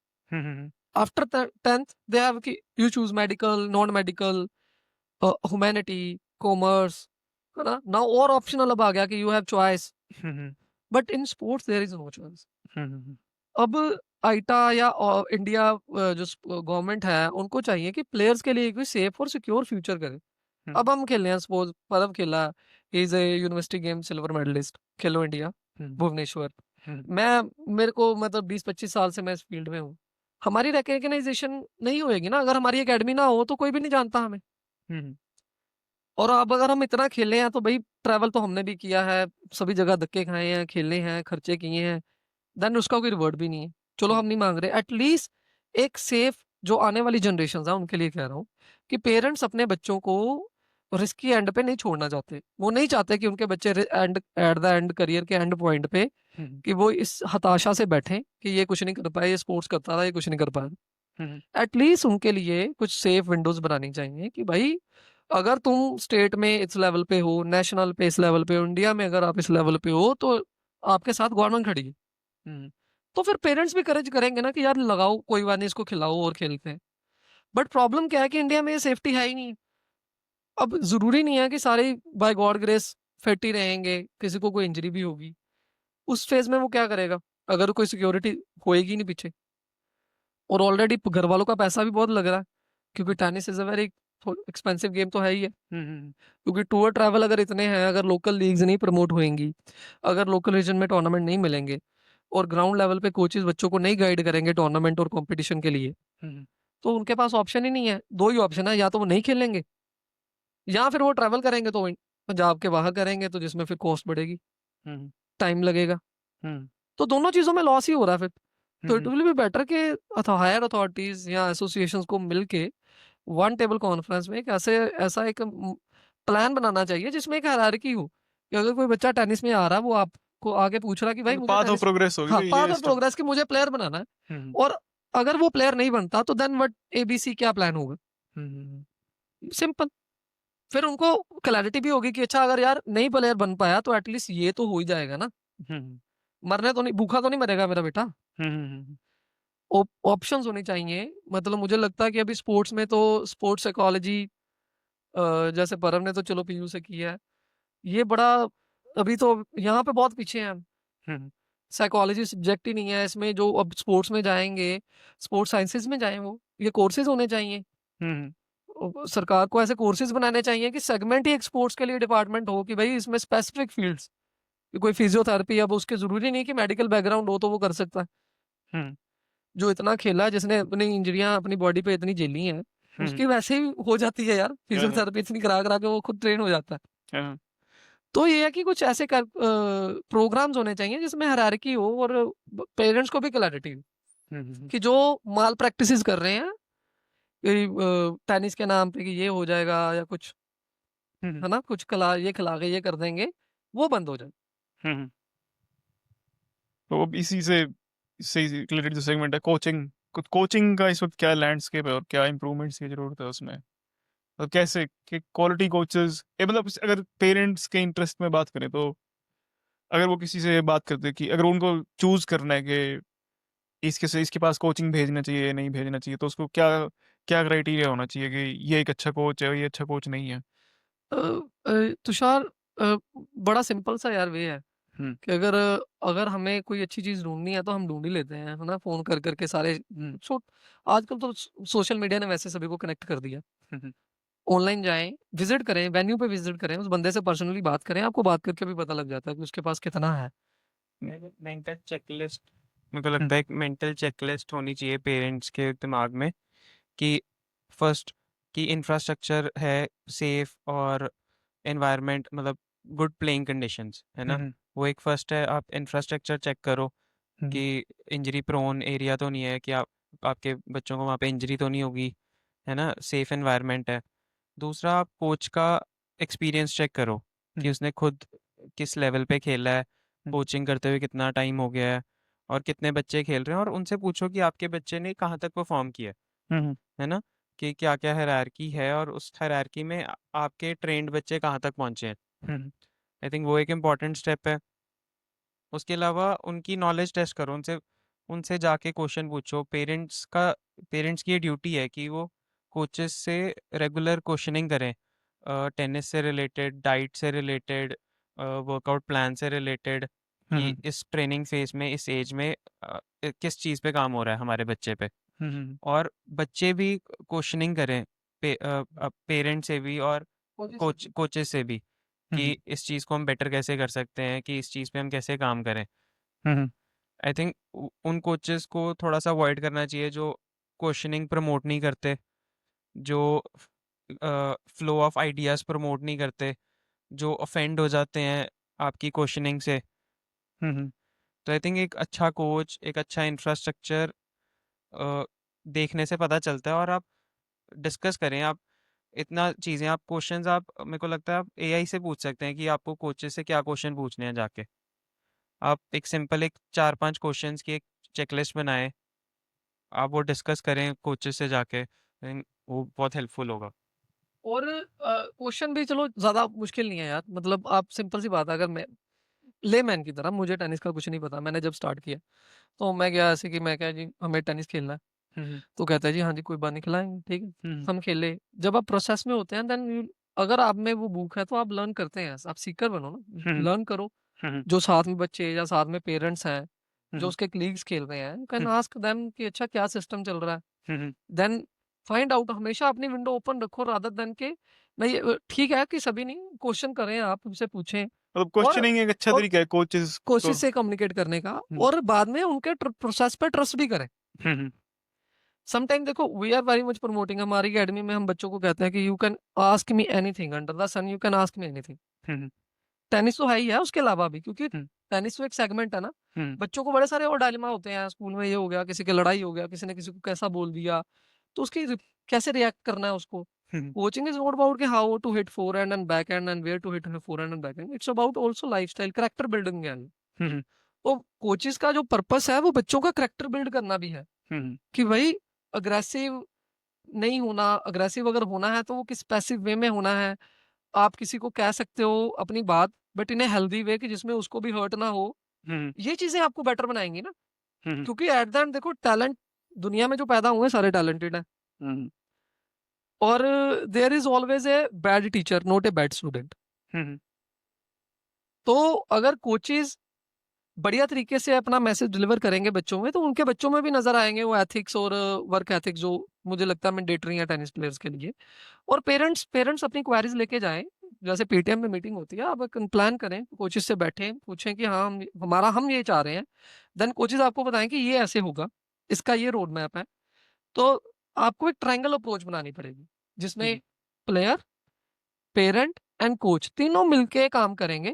B: After 10th they have कि you choose medical, non medical, humanity, commerce, है ना। now और optional अब आ गया कि you have choice, but in sports there is no choice। अब आईटा या इंडिया जो गवर्नमेंट है, उनको चाहिए कि प्लेयर्स के लिए कोई सेफ और सिक्योर फ्यूचर करे। अब हम खेल रहे हैं, सपोज परब खेला, is a university game silver medalist, Khelo India Bhubaneswar. मेरे को मतलब 20-25 साल से मैं इस फील्ड में हूँ, हमारी रिकग्नाइजेशन नहीं होएगी ना अगर हमारी एकेडमी ना हो, तो कोई भी नहीं जानता हमें। और अब अगर हम इतना खेले हैं, तो भाई ट्रैवल तो हमने भी किया है, सभी जगह धक्के खाए हैं, खेले हैं, खर्चे किए हैं, देन उसका कोई रिवर्ट भी नहीं है। चलो हम नहीं मांग रहे, एटलीस्ट एक सेफ, जो आने वाली जनरेशन है उनके लिए कह रहा हूँ, कि पेरेंट्स अपने बच्चों को रिस्की एंड पे नहीं छोड़ना चाहते। वो नहीं चाहते कि उनके बच्चे एट द एंड करियर के एंड पॉइंट पे कि वो इस हताशा से बैठे कि ये कुछ नहीं कर पाया, ये स्पोर्ट्स करता था, ये कुछ नहीं कर पाया। एटलीस्ट उनके लिए कुछ सेफ विंडोज बनानी चाहिए, कि भाई अगर तुम स्टेट में इस लेवल पे हो, नेशनल पे इस लेवल पे हो, इंडिया में अगर आप इस लेवल पे हो, तो आपके साथ गवर्नमेंट खड़ी है। तो फिर पेरेंट्स भी करेज करेंगे ना कि यार लगाओ, कोई बात नहीं, इसको खिलाओ और खेलते हैं। बट प्रॉब्लम क्या है कि इंडिया में ये सेफ्टी है ही नहीं। अब ज़रूरी नहीं है कि सारे बाय गॉड ग्रेस फिट ही रहेंगे, किसी को कोई इंजरी भी होगी। उस फ़ेज़ में वो क्या करेगा? अगर कोई सिक्योरिटी होएगी नहीं पीछे और ऑलरेडी घर वालों का पैसा भी बहुत लग रहा है, क्योंकि tennis is a very expensive game तो है ही है। क्योंकि टूर ट्रैवल अगर इतने हैं, अगर लोकल लीग्स नहीं प्रमोट होएँगी, अगर लोकल रीजन में टूर्नामेंट नहीं मिलेंगे और ग्राउंड लेवल पे कोचेज़ बच्चों को नहीं गाइड करेंगे टूर्नामेंट और कॉम्पिटिशन के लिए, तो उनके पास ऑप्शन ही नहीं है। 2 ही ऑप्शन है, या तो वो नहीं खेलेंगे या फिर वो ट्रैवल करेंगे तो पंजाब के बाहर करेंगे, तो जिसमें फिर कॉस्ट बढ़ेगी, टाइम लगेगा। तो दोनों चीज़ों में लॉस ही हो रहा है फिर। तो इट विल बी बेटर कि हायर अथॉरिटीज़ या एसोसिएशंस को मिलके वन टेबल कॉन्फ्रेंस में एक ऐसा एक प्लान बनाना चाहिए जिसमें एक हायरार्की हो कि अगर कोई बच्चा टेनिस में आ रहा है, वो आपको आगे पूछ रहा है कि भाई मुझे
A: पाथ ऑफ
B: टेनिस
A: प्रोग्रेस होगी
B: हाँ,
A: कि
B: पाथ
A: ये
B: ऑफ प्रोग्रेस कि मुझे प्लेयर बनाना है। और अगर वो प्लेयर नहीं बनता तो देन व्हाट एबीसी क्या प्लान होगा? सिंपल। फिर उनको क्लैरिटी भी होगी कि अच्छा अगर यार नहीं प्लेयर बन पाया तो एटलीस्ट ये तो हो ही जाएगा ना। मरने तो नहीं, भूखा तो नहीं मरेगा मेरा बेटा। ऑप्शंस होने चाहिए। मतलब मुझे लगता है कि अभी स्पोर्ट्स में तो स्पोर्ट्स साइकोलॉजी जैसे परम ने तो चलो पीयू से किया है। ये बड़ा अभी तो यहाँ पे बहुत पीछे हैं हम। साइकोलॉजी सब्जेक्ट ही नहीं है इसमें। जो अब स्पोर्ट्स में जाएंगे, स्पोर्ट्स साइंसेज में जाएं, वो ये कोर्सेज होने चाहिए। सरकार को ऐसे कोर्सेज बनाने चाहिए कि सेगमेंट ही एक स्पोर्ट्स के लिए डिपार्टमेंट हो कि भाई इसमें स्पेसिफिक फील्ड्स, कोई फिजियोथेरेपी, अब उसके जरूरी नहीं कि मेडिकल बैकग्राउंड हो तो वो कर सकता है। जो इतना खेला है, जिसने अपनी इंजरियां अपनी बॉडी पे इतनी झेली हैं, उसकी वैसे ही हो जाती है यार। फिजियोथेरेपी इतनी करा करा के वो खुद ट्रेन हो जाता है। तो ये है कि कुछ ऐसे प्रोग्राम्स होने चाहिए जिसमें हायरार्की हो और पेरेंट्स को भी क्लैरिटी हो कि जो माल प्रैक्टिसेस कर रहे हैं टेनिस के नाम पे कि ये हो जाएगा या कुछ है ना, कुछ ये खिला के ये कर देंगे, वो बंद हो जाए।
A: तो अब इसी से इससे रिलेटेड जो सेगमेंट है कोचिंग, कोचिंग का इस वक्त क्या लैंडस्केप है और क्या इंप्रूवमेंट्स की जरूरत है उसमें? मतलब कैसे कि क्वालिटी कोचेस, मतलब अगर पेरेंट्स के इंटरेस्ट में बात करें तो अगर वो किसी से बात करते कि अगर उनको चूज करना है कि इसके पास कोचिंग भेजना चाहिए या नहीं भेजना चाहिए, तो उसको क्या क्या क्राइटेरिया होना चाहिए कि ये एक अच्छा कोच है और ये अच्छा कोच नहीं है?
B: तुषार, बड़ा सिंपल सा यार वे है
A: हम्म
B: कि अगर अगर हमें कोई अच्छी चीज ढूंढनी है तो हम ढूंढ ही लेते हैं, है ना, फोन कर करके सारे। आजकल तो सोशल मीडिया ने वैसे सभी को कनेक्ट कर दिया। ऑनलाइन जाएं, विजिट करें, वेन्यू पे विजिट करें, उस बंदे से पर्सनली बात करें, आपको बात करके भी पता लग जाता है कि उसके पास कितना है।
C: मेंटल चेकलिस्ट, मेरे को लगता है एक मेंटल चेकलिस्ट होनी चाहिए पेरेंट्स के दिमाग में कि फर्स्ट कि इंफ्रास्ट्रक्चर है सेफ और एनवायरनमेंट, मतलब गुड प्लेइंग कंडीशंस है ना। वो एक फर्स्ट है। आप इंफ्रास्ट्रक्चर चेक करो कि इंजरी प्रोन एरिया तो नहीं है, कि आपके बच्चों को वहाँ पे इंजरी तो नहीं होगी, है ना, सेफ एनवायरनमेंट है। दूसरा, आप कोच का एक्सपीरियंस चेक करो कि उसने खुद किस लेवल पे खेला है, कोचिंग करते हुए कितना टाइम हो गया है और कितने बच्चे खेल रहे हैं, और उनसे पूछो कि आपके बच्चे ने कहाँ तक परफॉर्म किया है ना, कि क्या क्या हायरार्की है और उस हायरार्की में आपके ट्रेंड बच्चे कहाँ तक पहुँचे हैं। आई थिंक वो एक इम्पॉर्टेंट स्टेप है। उसके अलावा उनकी नॉलेज टेस्ट करो, उनसे उनसे जाके क्वेश्चन पूछो। पेरेंट्स की ये ड्यूटी है कि वो कोचेस से रेगुलर क्वेश्चनिंग करें, टेनिस से रिलेटेड, डाइट से रिलेटेड, वर्कआउट प्लान से रिलेटेड, कि इस ट्रेनिंग फेज में इस एज में किस चीज़ पे काम हो रहा है हमारे बच्चे पे। और बच्चे भी क्वेश्चनिंग करें पेरेंट्स से भी और कोचेस से भी, कि इस चीज़ को हम बेटर कैसे कर सकते हैं, कि इस चीज़ पे हम कैसे काम करें। आई थिंक उन कोचेस को थोड़ा सा अवॉइड करना चाहिए जो क्वेश्चनिंग प्रमोट नहीं करते, जो फ्लो ऑफ आइडियाज़ प्रमोट नहीं करते, जो ऑफेंड हो जाते हैं आपकी क्वेश्चनिंग से। तो आई थिंक एक अच्छा कोच, एक अच्छा इंफ्रास्ट्रक्चर देखने से पता चलता है। और आप डिस्कस करें, आप इतना चीज़ें, आप क्वेश्चंस, आप मेरे को लगता है आप एआई से पूछ सकते हैं कि आपको कोचेस से क्या क्वेश्चन पूछने हैं जाके। आप एक सिंपल एक 4-5 क्वेश्चंस की एक चेकलिस्ट बनाएं, आप वो डिस्कस करें कोचेस से जाके, वो बहुत हेल्पफुल होगा।
B: और क्वेश्चन भी चलो ज्यादा मुश्किल नहीं है यार। मतलब आप सिंपल सी बात है, अगर मैं लेमैन की तरह, मुझे टेनिस का कुछ नहीं पता, मैंने जब स्टार्ट किया तो मैं गया ऐसे कि मैं क्या जी हमें टेनिस खेलना है, तो कहता है जी हाँ जी कोई बात नहीं खिलाएंगे, ठीक है हम खेले। जब आप प्रोसेस में होते हैं देन अगर आप में वो भूख है तो आप लर्न करते हैं, आप सीकर बनो ना, लर्न करो। जो साथ में बच्चे या साथ में पेरेंट्स हैं जो उसके कलीग्स खेल रहे हैं, यू कैन आस्क देम कि अच्छा क्या सिस्टम चल रहा है, देन फाइंड आउट। हमेशा अपनी विंडो ओपन रखो रादर देन के नहीं। ठीक है कि सभी नहीं क्वेश्चन करें, आप उनसे पूछें
A: मतलब
B: और
A: क्वेश्चनिंग एक अच्छा
B: और
A: तरीका है कोचेस को।
B: कोशिश से कम्युनिकेट करने का, और बाद में उनके प्रोसेस पे ट्रस्ट भी करें। समटाइम देखो we are very much promoting, हमारी एकेडमी में हम बच्चों को कहते हैं कि you can ask me anything under the sun, you can ask me anything. Tennis तो है ही है, उसके अलावा भी, क्योंकि टेनिस तो एक सेगमेंट है ना। बच्चों को बड़े सारे और डायलेमा होते हैं स्कूल में, ये हो गया किसी की लड़ाई हो गया, किसी ने किसी को कैसा बोल दिया, तो उसकी कैसे रिएक्ट करना है उसको। कोचिंग इज नॉट अबाउट कि how to hit forehand and backhand and where to hit forehand and backhand, it's about also lifestyle character building है। तो कोचेस का जो पर्पस है वो बच्चों का कैरेक्टर बिल्ड करना भी है कि भाई अग्रेसिव नहीं होना, अग्रेसिव अगर होना है तो वो किस पैसिव वे में होना है। आप किसी को कह सकते हो अपनी बात but in a healthy way कि जिसमें उसको भी हर्ट ना हो। ये चीजें आपको बेटर बनाएंगी ना, क्योंकि एट द एंड देखो टैलेंट दुनिया में जो पैदा हुए सारे टैलेंटेड हैं, और there is always a bad teacher not a bad student. तो अगर कोचेज बढ़िया तरीके से अपना मैसेज डिलीवर करेंगे बच्चों में, तो उनके बच्चों में भी नजर आएंगे वो एथिक्स और वर्क एथिक्स जो मुझे लगता है मैंडेटरी है टेनिस प्लेयर्स के लिए। और पेरेंट्स अपनी क्वेरीज लेके जाएं, जैसे पीटीएम में मीटिंग होती है, आप प्लान करें, कोचेस से बैठें, पूछें कि हाँ हम ये चाह रहे हैं, देन कोचेस आपको बताएं कि ये ऐसे होगा, इसका ये रोड मैप है। तो आपको एक ट्रायंगल अप्रोच बनानी पड़ेगी जिसमें प्लेयर, पेरेंट एंड कोच तीनों मिलके काम करेंगे,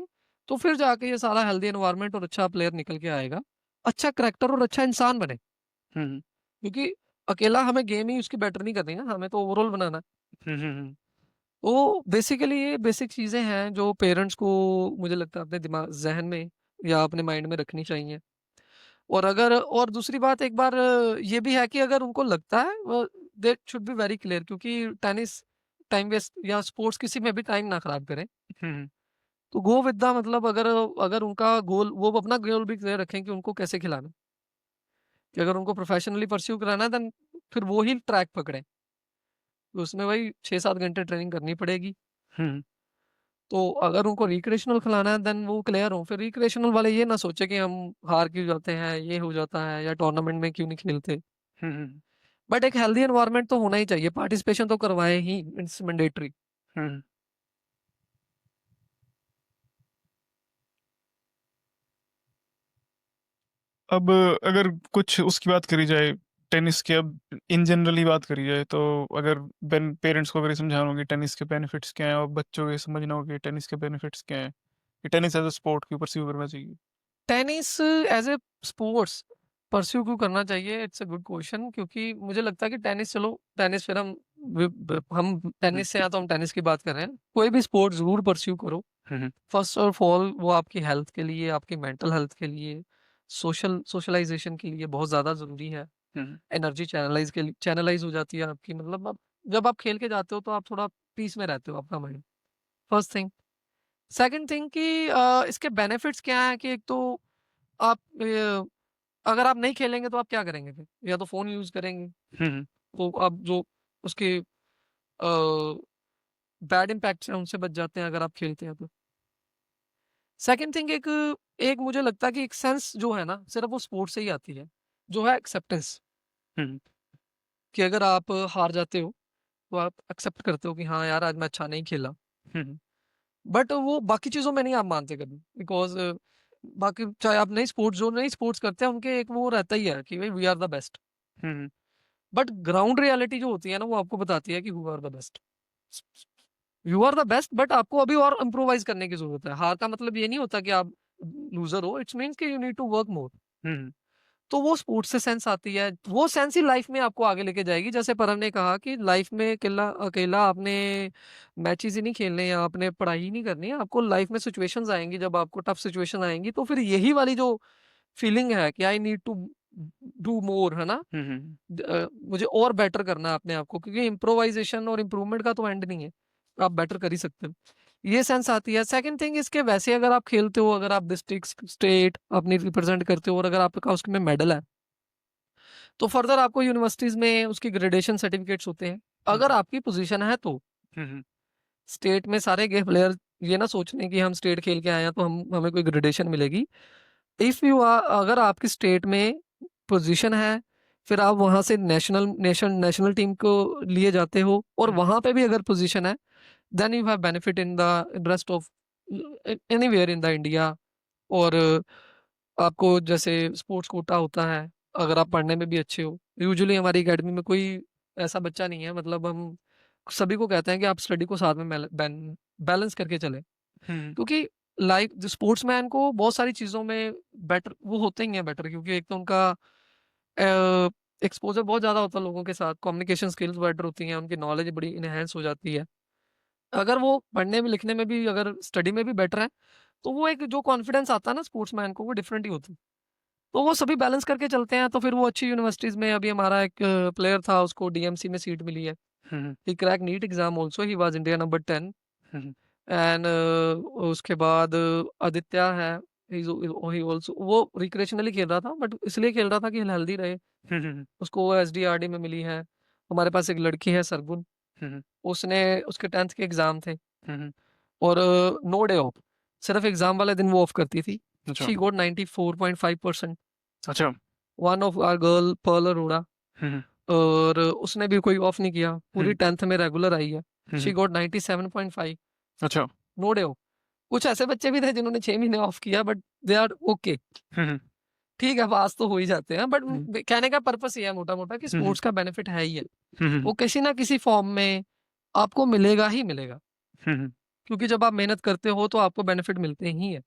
B: तो फिर जाके ये सारा हेल्दी एनवायरनमेंट और अच्छा प्लेयर निकल के आएगा, अच्छा करैक्टर और अच्छा इंसान बने। क्योंकि अकेला हमें गेम ही उसकी बेटर नहीं करनी है, हमें तो ओवरऑल बनाना है। तो बेसिकली ये बेसिक चीजें हैं जो पेरेंट्स को मुझे लगता है अपने दिमाग जहन में या अपने माइंड में रखनी चाहिए। और अगर और दूसरी बात एक बार ये भी है कि अगर उनको लगता है, they should be very clear, क्योंकि टेनिस टाइम वेस्ट या स्पोर्ट्स किसी में भी टाइम ना खराब करें। तो गो विद द मतलब अगर अगर उनका गोल, वो अपना गोल भी क्लियर रखें कि उनको कैसे खिलाना, कि अगर उनको प्रोफेशनली परस्यू कराना है देन फिर वो ही ट्रैक पकड़े, तो उसमें भाई 6-7 घंटे ट्रेनिंग करनी पड़ेगी। तो अगर उनको रिक्रिएशनल खिलाना है देन वो क्लियर हो, फिर रिक्रिएशनल वाले ये ना सोचे कि हम हार क्यों जाते हैं, ये हो जाता है, या टूर्नामेंट में क्यों नहीं खेलते। बट एक हेल्दी एनवायरनमेंट तो होना ही चाहिए, पार्टिसिपेशन तो करवाए ही, इट्स मैंडेटरी।
A: अब अगर कुछ उसकी बात करी जाए टेनिस की, अब इन जनरल ही बात करी जाए, तो अगर पेरेंट्स को अगर ये समझाना होगा कि टेनिस के बेनिफिट्स क्या हैं, और बच्चों को ये समझना होगा कि टेनिस के बेनिफिट्स क्या हैं, कि टेनिस एज अ स्पोर्ट क्यों परस्यू करना चाहिए।
B: Tennis as a sports pursue क्यों करना चाहिए, इट्स अ गुड क्वेश्चन। क्योंकि मुझे लगता है कि टेनिस, चलो टेनिस फिर हम टेनिस से, या तो हम टेनिस की बात कर रहे हैं, कोई भी स्पोर्ट जरूर परस्यू करो। फर्स्ट ऑफ ऑल वो आपकी हेल्थ के लिए, आपकी मेंटल हेल्थ के लिए, सोशलाइजेशन के लिए बहुत ज़्यादा ज़रूरी है। एनर्जी चैनलाइज हो जाती है आपकी, मतलब अब जब आप खेल के जाते हो तो आप थोड़ा पीस में रहते हो, आपका mind. First thing. Second thing कि इसके बेनिफिट्स क्या है कि एक तो आप अगर आप नहीं खेलेंगे तो आप क्या करेंगे फिर, या तो फ़ोन यूज़ करेंगे, तो आप जो उसके बैड इम्पैक्ट्स हैं उनसे बच जाते हैं अगर आप खेलते हैं तो। सेकंड थिंग, एक एक मुझे लगता है कि एक सेंस जो है ना सिर्फ वो स्पोर्ट्स से ही आती है, जो है एक्सेप्टेंस। कि अगर आप हार जाते हो तो आप एक्सेप्ट करते हो कि हाँ यार आज मैं अच्छा नहीं खेला। बट वो बाकी चीज़ों में नहीं आप मानते कभी, बिकॉज बाकी चाहे आप नई स्पोर्ट्स, जो नई स्पोर्ट्स करते हैं उनके एक वो रहता ही है कि भाई we are the best. But ground reality जो होती है ना वो आपको बताती है कि who are the best, you are the best, but आपको अभी और इम्प्रोवाइज करने की जरूरत है। हार का मतलब ये नहीं होता कि आप लूजर हो, इट्स मीन्स कि you need to work more. तो वो स्पोर्ट्स से सेंस आती है, वो सेंस ही लाइफ में आपको आगे लेके जाएगी। जैसे परम ने कहा कि लाइफ में अकेला अकेला आपने मैचेस ही नहीं खेलने या आपने पढ़ाई ही नहीं करनी है, आपको लाइफ में सिचुएशंस आएंगी, जब आपको टफ सिचुएशन आएंगी तो फिर यही वाली जो फीलिंग है कि I need to do more, है ना, मुझे और बेटर करना है अपने आप को, क्योंकि इम्प्रोवाइजेशन और इम्प्रूवमेंट का तो एंड नहीं है, आप बेटर कर ही सकते हो। ये सेंस आती है। सेकंड थिंग, इसके वैसे अगर आप खेलते हो, अगर आप डिस्ट्रिक्ट स्टेट अपनी रिप्रेजेंट करते हो और अगर आपका उसमें मेडल है, तो फर्दर आपको यूनिवर्सिटीज़ में उसकी ग्रेडेशन सर्टिफिकेट्स होते हैं। अगर आपकी पोजीशन है तो स्टेट में सारे गे प्लेयर ये ना सोच लें कि हम स्टेट खेल के आए हैं तो हमें कोई ग्रेडेशन मिलेगी। इफ़ यू आर अगर आपकी स्टेट में पोजीशन है, फिर आप वहाँ से नेशनल टीम को लिए जाते हो और वहाँ पे भी अगर पोजीशन है, then you have benefit in the rest of anywhere in the India. और आपको जैसे स्पोर्ट्स कोटा होता है, अगर आप पढ़ने में भी अच्छे हो। यूजुअली हमारी एकेडमी में कोई ऐसा बच्चा नहीं है, मतलब हम सभी को कहते हैं कि आप स्टडी को साथ में बैलेंस करके चलें। क्योंकि लाइफ जो स्पोर्ट्समैन को बहुत सारी चीज़ों में बेटर वो होते ही हैं बेटर, क्योंकि एक तो उनका एक्सपोजर बहुत ज़्यादा होता है लोगों के साथ, कम्युनिकेशन स्किल्स बेटर होती हैं, उनकी नॉलेज बड़ी इनहेंस हो जाती है। अगर वो पढ़ने में लिखने में भी अगर स्टडी में भी बेटर है, तो वो एक जो कॉन्फिडेंस आता है ना स्पोर्ट्समैन को, वो डिफरेंट ही होता है। तो वो सभी बैलेंस करके चलते हैं, तो फिर वो अच्छी यूनिवर्सिटीज़ में अभी हमारा एक प्लेयर था, उसको डीएमसी में सीट मिली है। He crack NEET exam also, he was India number 10। And उसके बाद आदित्य है, ही ऑल्सो वो रिक्रेशनली खेल रहा था, बट इसलिए खेल रहा था कि हेल्दी रहे। उसको एसडीआरडी में मिली है। हमारे पास एक लड़की है सरगुन, उसने उसके 10th के एग्जाम थे और नो डे ऑफ, सिर्फ एग्जाम वाले दिन वो ऑफ करती थी।
A: अच्छा
B: शी गॉट 94.5%।
A: अच्छा
B: one of our girl Pearl Arora, और उसने भी कोई ऑफ नहीं किया, पूरी 10th में रेगुलर आई है। शी गॉट 97.5,
A: अच्छा
B: नो डे ऑफ। कुछ ऐसे बच्चे भी थे जिन्होंने 6 महीने ऑफ किया, बट दे आर ओके, ठीक है, पास तो हो ही जाते हैं। बट कहने का पर्पस ये है मोटा मोटा कि स्पोर्ट्स का बेनिफिट है ही है, वो किसी ना किसी फॉर्म में आपको मिलेगा ही मिलेगा, क्योंकि जब आप मेहनत करते हो तो आपको बेनिफिट मिलते ही है।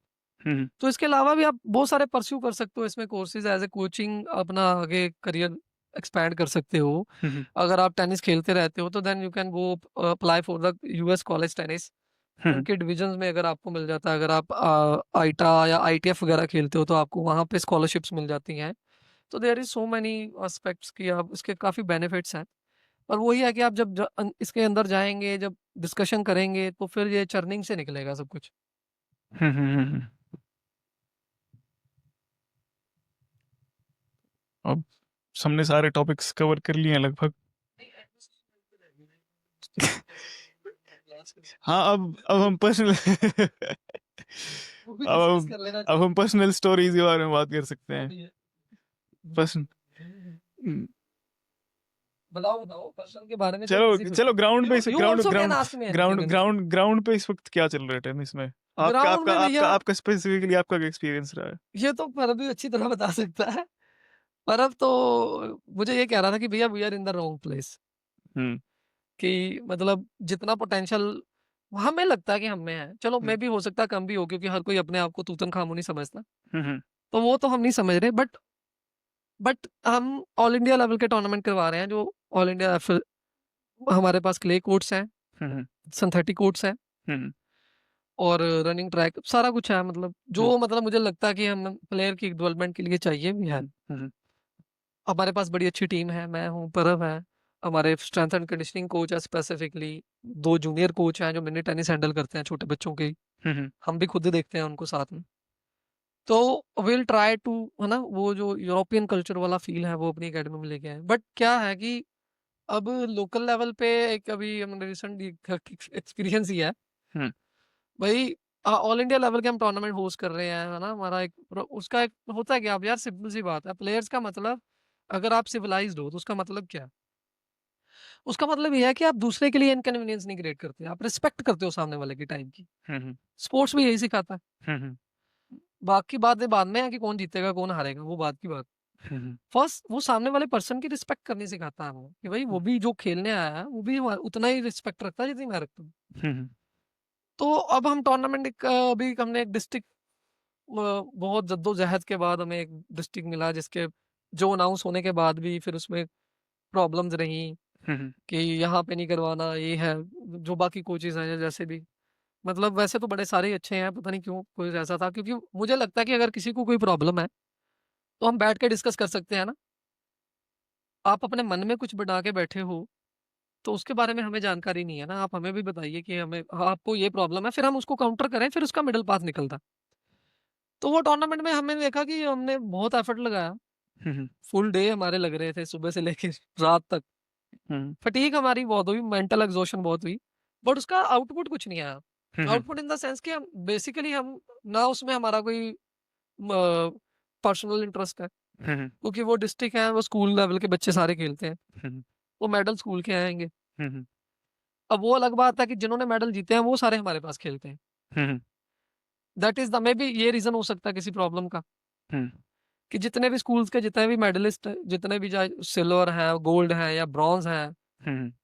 B: तो इसके अलावा भी आप बहुत सारे परस्यू कर सकते हो इसमें कोर्सेज, एज ए कोचिंग अपना आगे करियर एक्सपैंड कर सकते हो। अगर आप टेनिस खेलते रहते हो तो then you can go apply for the US college tennis, उनके डिविजन्स में अगर आपको मिल जाता है। अगर आप आईटा या आईटीएफ वगैरह खेलते हो तो आपको वहाँ पे स्कॉलरशिप्स मिल जाती हैं। तो there is so many aspects कि आप इसके काफ़ी बेनिफिट्स हैं। और वही है कि आप जब इसके अंदर जाएंगे, जब डिस्कशन करेंगे, तो फिर ये चर्निंग से निकलेगा सब कुछ।
A: अब हमने सारे टॉपिक्स कवर कर लिए हैं लगभग। हाँ, अब हम पर्सनल अब हम पर्सनल स्टोरीज के बारे में बात कर सकते हैं। पर्सन
B: बताओ पर्सन के बारे में।
A: चलो ग्राउंड पे ग्राउंड पे इस वक्त क्या चल रहा है टेनिस में? आपका स्पेसिफिकली आपका एक्सपीरियंस रहा है?
B: ये तो परब भी अच्छी तरह बता सकता है। परब तो मुझे ये कह रहा था कि भैया we are in the wrong place, कि मतलब जितना पोटेंशियल हमें लगता है कि हम में है, चलो मैं भी हो सकता है कम भी हो, क्योंकि हर कोई अपने आप को तूतन खामू नहीं समझता, तो वो तो हम नहीं समझ रहे। बट हम ऑल इंडिया लेवल के टूर्नामेंट करवा रहे हैं, जो ऑल इंडिया हमारे पास क्ले कोर्ट्स हैं, सिंथेटिक कोर्ट्स हैं, और रनिंग ट्रैक सारा कुछ है। मतलब जो मतलब मुझे लगता है कि हम प्लेयर की डेवलपमेंट के लिए चाहिए भी है। हमारे पास बड़ी अच्छी टीम है, मैं हूँ, परब है, हमारे स्ट्रेंथ एंड कंडीशनिंग कोच है, स्पेसिफिकली 2 जूनियर कोच हैं जो मिनी टेनिस हैंडल करते हैं छोटे बच्चों के। हम भी खुद देखते हैं उनको साथ में। तो विल ट्राई टू, है ना, वो जो यूरोपियन कल्चर वाला फील है वो अपनी एकेडमी में लेके आए। बट क्या है कि अब लोकल लेवल पे एक अभी हमने रिसेंट एक्सपीरियंस ही है भाई, ऑल इंडिया लेवल के हम टूर्नामेंट होस्ट कर रहे हैं, है ना, हमारा एक उसका एक होता है कि आप यार सिंपल सी बात है, प्लेयर्स का मतलब, अगर आप सिविलाइज्ड हो तो उसका मतलब क्या है? उसका मतलब ये है कि आप दूसरे के लिए इनकन्वीनियंस नहीं क्रिएट करते, आप रिस्पेक्ट करते हो सामने वाले की टाइम की। स्पोर्ट्स भी यही सिखाता है। बाकी बातें बाद में है कि कौन जीतेगा कौन हारेगा, वो बात की बात। फर्स्ट वो सामने वाले पर्सन की रिस्पेक्ट करनी सिखाता है वो, कि भाई वो भी जो खेलने आया है वो भी उतना ही रिस्पेक्ट रखता है जितनी मैं रखता हूँ। तो अब हम टूर्नामेंट अभी हमने एक डिस्ट्रिक्ट, बहुत जद्दोजहद के बाद हमें एक डिस्ट्रिक्ट मिला, जिसके जो अनाउंस होने के बाद भी फिर उसमें प्रॉब्लम्स रही कि यहाँ पे नहीं करवाना, ये है। जो बाकी कोचेज हैं जैसे भी, मतलब वैसे तो बड़े सारे अच्छे हैं, पता नहीं क्यों कोई ऐसा था, क्योंकि मुझे लगता है कि अगर किसी को कोई प्रॉब्लम है तो हम बैठ के डिस्कस कर सकते हैं ना। आप अपने मन में कुछ बना के बैठे हो तो उसके बारे में हमें जानकारी नहीं है ना, आप हमें भी बताइए कि हमें आपको ये प्रॉब्लम है, फिर हम उसको काउंटर करें, फिर उसका मिडल पाथ निकलता। तो वो टूर्नामेंट में हमने देखा कि हमने बहुत एफर्ट लगाया, फुल डे हमारे लग रहे थे सुबह से लेके रात तक। फटीग हमारी बहुत हुई, मेंटल एग्जॉशन बहुत हुई, बट उसका आउटपुट कुछ नहीं आया। आउटपुट इन द सेंस कि हम बेसिकली हम ना उसमें हमारा कोई पर्सनल इंटरेस्ट है, क्योंकि वो डिस्ट्रिक्ट है, वो स्कूल लेवल के बच्चे सारे खेलते हैं, वो मेडल स्कूल के आएंगे। अब वो अलग बात है कि जिन्होंने मेडल जीते हैं वो सारे हमारे पास खेलते हैं। That is the may be ये रीजन हो सकता है किसी प्रॉब्लम का, कि जितने भी स्कूल्स के जितने भी मेडलिस्ट, जितने भी चाहे सिल्वर है, गोल्ड है या ब्रॉन्ज है,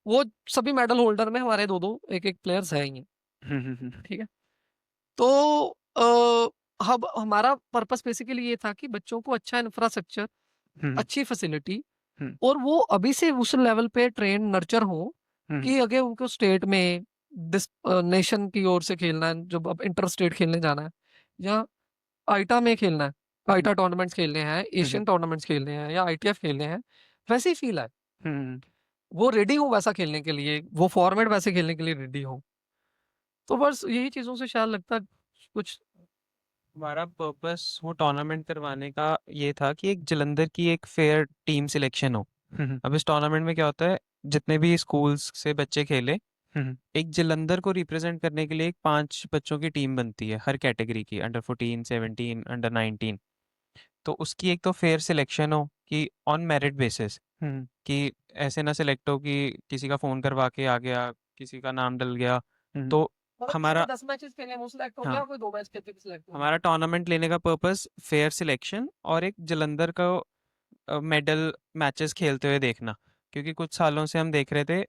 B: वो सभी मेडल होल्डर में हमारे दो दो एक एक प्लेयर्स हैं ही। ठीक है, तो हम हमारा पर्पस बेसिकली ये था कि बच्चों को अच्छा इंफ्रास्ट्रक्चर, अच्छी फैसिलिटी, और वो अभी से उस लेवल पे ट्रेन नर्चर हो कि अगर उनको स्टेट में नेशन की ओर से खेलना है, जब अब इंटर स्टेट खेलने जाना है या आइटा में खेलना है, आइटा टूर्नामेंट्स खेलने हैं, एशियन टूर्नामेंट्स खेलने हैं या आईटीएफ खेलने हैं, वैसे ही फील है, वो रेडी हो वैसा खेलने के लिए, वो फॉर्मेट वैसे खेलने के लिए रेडी हो। तो बस यही चीजों से शायद लगता है कुछ।
C: हमारा पर्पस वो टूर्नामेंट करवाने का ये था कि एक जलंधर की एक फेयर टीम सिलेक्शन हो। अब इस टूर्नामेंट में क्या होता है, जितने भी स्कूल्स से बच्चे खेले, एक जलंधर को रिप्रेजेंट करने के लिए एक 5 बच्चों की टीम बनती है हर कैटेगरी की, अंडर 14, 17, अंडर 19। तो उसकी एक तो फेयर सिलेक्शन हो कि ऑन मेरिट बेसिस, कि ऐसे ना सिलेक्ट हो कि किसी का फोन करवा के आ गया, किसी का नाम डल गया। तो हमारा
B: 10 मैचेस खेले वो सिलेक्ट हो
C: हाँ।
B: गया, कोई 2 मैच खेलते सिलेक्ट हो
C: हमारा टूर्नामेंट लेने का पर्पस फेयर सिलेक्शन और एक जलंधर का मेडल मैचेस खेलते हुए देखना। क्योंकि कुछ सालों से हम देख रहे थे,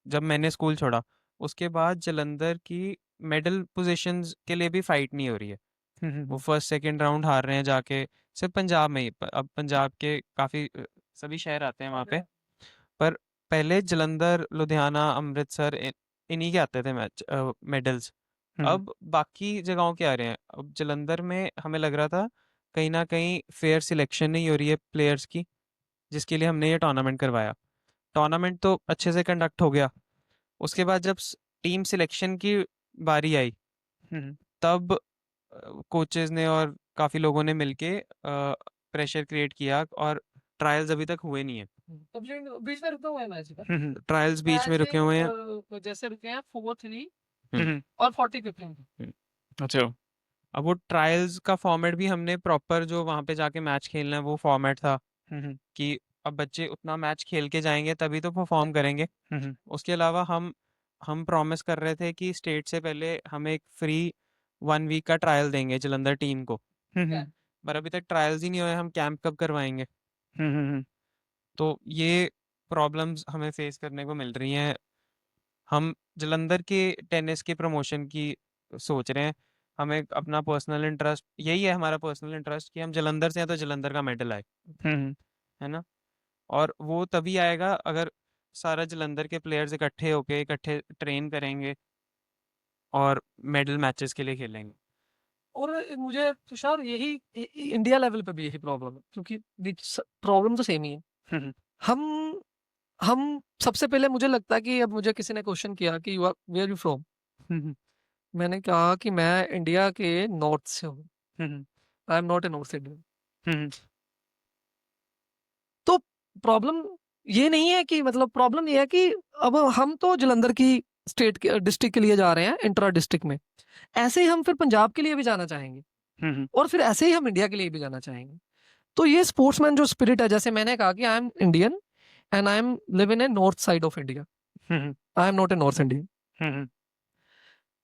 C: जब मैंने स्कूल छोड़ा उसके बाद जलंधर की मेडल पोजीशंस के लिए भी फाइट नहीं हो रही है। वो फर्स्ट सेकंड राउंड हार रहे हैं जाके, सिर्फ पंजाब में ही। अब पंजाब के काफ़ी सभी शहर आते हैं वहाँ पे, पर पहले जलंधर, लुधियाना, अमृतसर इन्हीं के आते थे मैच मेडल्स। अब बाकी जगहों के आ रहे हैं। अब जलंधर में हमें लग रहा था कहीं ना कहीं फेयर सिलेक्शन नहीं हो रही है प्लेयर्स की, जिसके लिए हमने ये टूर्नामेंट करवाया। टूर्नामेंट तो अच्छे से कंडक्ट हो गया। उसके बाद जब टीम सिलेक्शन की बारी आई, तब कोचेस ने और काफ़ी लोगों ने मिलके प्रेशर क्रिएट किया और ट्रायल्स अभी तक हुए नहीं है।
B: तो बीच में रुका हुआ है मैच का।
C: ट्रायल्स बीच में रुके हुए हैं।
B: जैसे रुके हैं 4-3
C: हम्म,
B: और 40-15।
A: अच्छा,
C: अब वो ट्रायल्स का फॉर्मेट भी हमने प्रॉपर, जो वहाँ पे जाके मैच खेलना है वो फॉर्मेट था, कि अब बच्चे उतना मैच खेल के जाएंगे तभी तो परफॉर्म करेंगे। उसके अलावा हम प्रॉमिस कर रहे थे कि स्टेट से पहले हम एक फ्री 1 वीक का ट्रायल देंगे जलंधर टीम को। पर अभी तक ट्रायल्स ही नहीं हुए, हम कैंप कब करवाएंगे? तो ये प्रॉब्लम्स हमें फेस करने को मिल रही हैं। हम जलंधर के टेनिस के प्रमोशन की सोच रहे हैं। हमें अपना पर्सनल इंटरेस्ट यही है, हमारा पर्सनल इंटरेस्ट कि हम जलंधर से हैं तो जलंधर का मेडल आए, है ना? और वो तभी आएगा अगर सारा जलंधर के प्लेयर्स इकट्ठे होके इकट्ठे ट्रेन करेंगे और मेडल मैचेस के लिए खेलेंगे।
B: और मुझे तुषार यही इंडिया लेवल पे भी यही प्रॉब्लम है, क्योंकि प्रॉब्लम तो सेम ही है। हम सबसे पहले मुझे लगता है कि अब मुझे किसी ने क्वेश्चन किया कि you are where you from, मैंने कहा कि मैं इंडिया के नॉर्थ से हूँ, I am not a north Indian. तो प्रॉब्लम ये नहीं है कि, मतलब प्रॉब्लम ये है कि अब हम तो जलंधर की स्टेट के डिस्ट्रिक्ट के लिए जा रहे हैं, इंट्रा डिस्ट्रिक्ट में, ऐसे ही हम फिर पंजाब के लिए भी जाना चाहेंगे, और फिर ऐसे ही हम इंडिया के लिए भी जाना चाहेंगे। तो ये स्पोर्ट्समैन जो स्पिरिट है, जैसे मैंने कहा कि I am Indian and I M live in A north side of India, I am not a north Indian.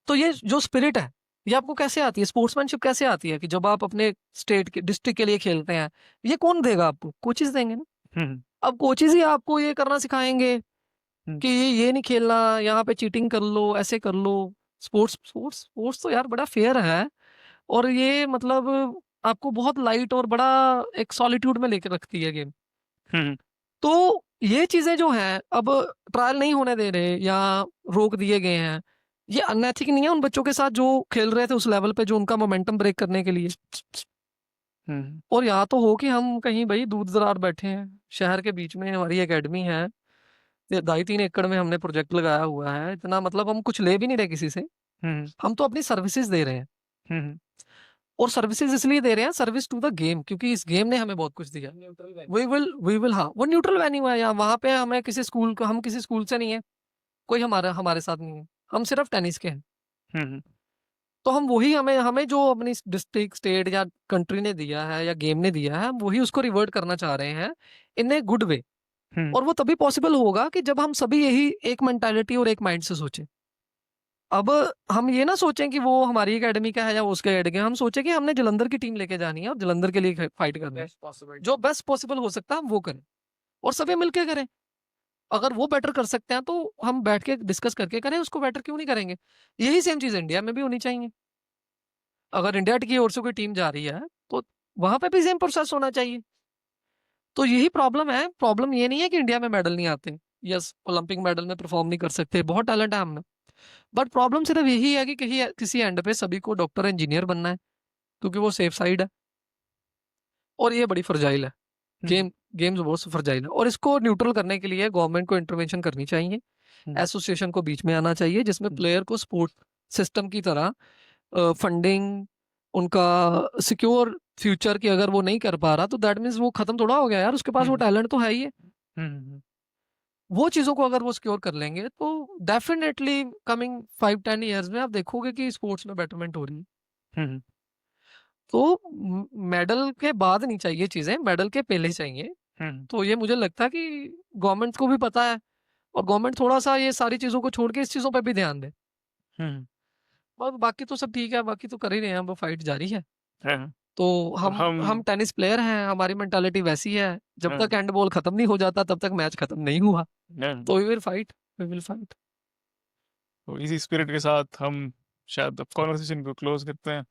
B: तो ये जो स्पिरिट है, ये आपको कैसे आती है, स्पोर्ट्समैनशिप कैसे आती है कि जब आप अपने स्टेट के डिस्ट्रिक्ट के लिए खेलते हैं? ये कौन देगा आपको? कोचेस देंगे ना। अब कोचेस ही आपको ये करना सिखाएंगे कि ये नहीं खेलना, यहाँ पे चीटिंग कर लो, ऐसे कर लो। स्पोर्ट्स तो यार बड़ा फेयर है, और ये मतलब आपको बहुत लाइट और बड़ा एक सॉलिट्यूड में लेकर रखती है गेम। तो ये चीजें जो हैं, अब ट्रायल नहीं होने दे रहे या रोक दिए गए हैं, ये अनएथिक नहीं है उन बच्चों के साथ जो खेल रहे थे उस लेवल पे, जो उनका मोमेंटम ब्रेक करने के लिए। और यहाँ तो हो कि हम कहीं भाई दूर दरार बैठे हैं, शहर के बीच में हमारी एकेडमी है, 2.5-3 एकड़ में हमने प्रोजेक्ट लगाया हुआ है, इतना मतलब हम कुछ ले भी नहीं रहे किसी से, हम तो अपनी सर्विसेज दे रहे हैं। और सर्विसेज इसलिए दे रहे हैं, सर्विस टू द गेम, क्योंकि इस गेम ने हमें बहुत कुछ दिया। वी विल हाँ, वो न्यूट्रल वेन्यू है। यहाँ वहाँ पे हमें किसी स्कूल को, हम किसी स्कूल से नहीं है, कोई हमारे साथ नहीं है, हम सिर्फ टेनिस के हैं।
A: हम्म,
B: तो हम वही, हमें जो अपनी डिस्ट्रिक्ट, स्टेट या कंट्री ने दिया है या गेम ने दिया है, हम वही उसको रिवर्ट करना चाह रहे हैं इन ए गुड वे।
A: हम्म,
B: और वो तभी पॉसिबल होगा कि जब हम सभी यही एक मेंटालिटी और एक माइंड से सोचें। अब हम ये ना सोचें कि वो हमारी एकेडमी का है या वो उसके एकेडमी का, हम सोचें कि हमने जलंधर की टीम लेके जानी है और जलंधर के लिए फाइट करना है। जो बेस्ट पॉसिबल हो सकता है हम वो करें और सभी मिलके करें। अगर वो बेटर कर सकते हैं तो हम बैठ के डिस्कस करके करें, उसको बेटर क्यों नहीं करेंगे? यही सेम चीज इंडिया में भी होनी चाहिए। अगर इंडिया की ओर से कोई टीम जा रही है तो वहां पे भी सेम प्रोसेस होना चाहिए। तो यही प्रॉब्लम है। प्रॉब्लम ये नहीं है कि इंडिया में मेडल नहीं आते, यस ओलंपिक मेडल में परफॉर्म नहीं कर सकते, बहुत टैलेंट है हमें, बट प्रॉब्लम सिर्फ यही है कि कहीं किसी एंड पे सभी को डॉक्टर इंजीनियर बनना है, क्योंकि वो सेफ साइड है और ये बड़ी फ्रजाइल है। गेम्स बहुत फ्रजाइल है और इसको न्यूट्रल करने के लिए गवर्नमेंट को इंटरवेंशन करनी चाहिए, एसोसिएशन को बीच में आना चाहिए, जिसमें प्लेयर को स्पोर्ट सिस्टम की तरह फंडिंग, उनका सिक्योर फ्यूचर की अगर वो नहीं कर पा रहा तो दैट मीन्स वो खत्म थोड़ा हो गया यार, उसके पास वो टैलेंट तो है ही है। वो चीज़ों को अगर वो सिक्योर कर लेंगे तो डेफिनेटली कमिंग 5-10 ईयर्स में आप देखोगे कि स्पोर्ट्स में बेटरमेंट हो रही है। तो मेडल के बाद नहीं चाहिए चीज़ें, मेडल के पहले चाहिए। तो ये मुझे लगता है कि गवर्नमेंट को भी पता है और गवर्नमेंट थोड़ा सा ये सारी चीज़ों को छोड़ के इस चीज़ों पे भी ध्यान दे। और बाकी तो सब ठीक है, बाकी तो कर ही रहे हैं, वो फाइट जारी है। तो हम टेनिस प्लेयर हैं, हमारी मेंटालिटी वैसी है, जब तक एंड बॉल खत्म नहीं हो जाता तब तक मैच खत्म नहीं हुआ। तो वी विल फाइट।
A: तो इसी स्पिरिट के साथ हम शायद अब कॉन्वर्सेशन को क्लोज करते हैं।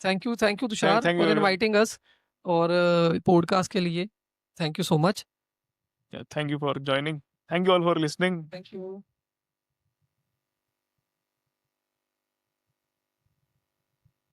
B: Thank you Tushar
A: thank you
B: for
A: everyone.
B: Inviting us और पॉडकास्ट के लिए। Thank you so much.
A: Thank you for joining. Thank you all for listening.
B: Thank you.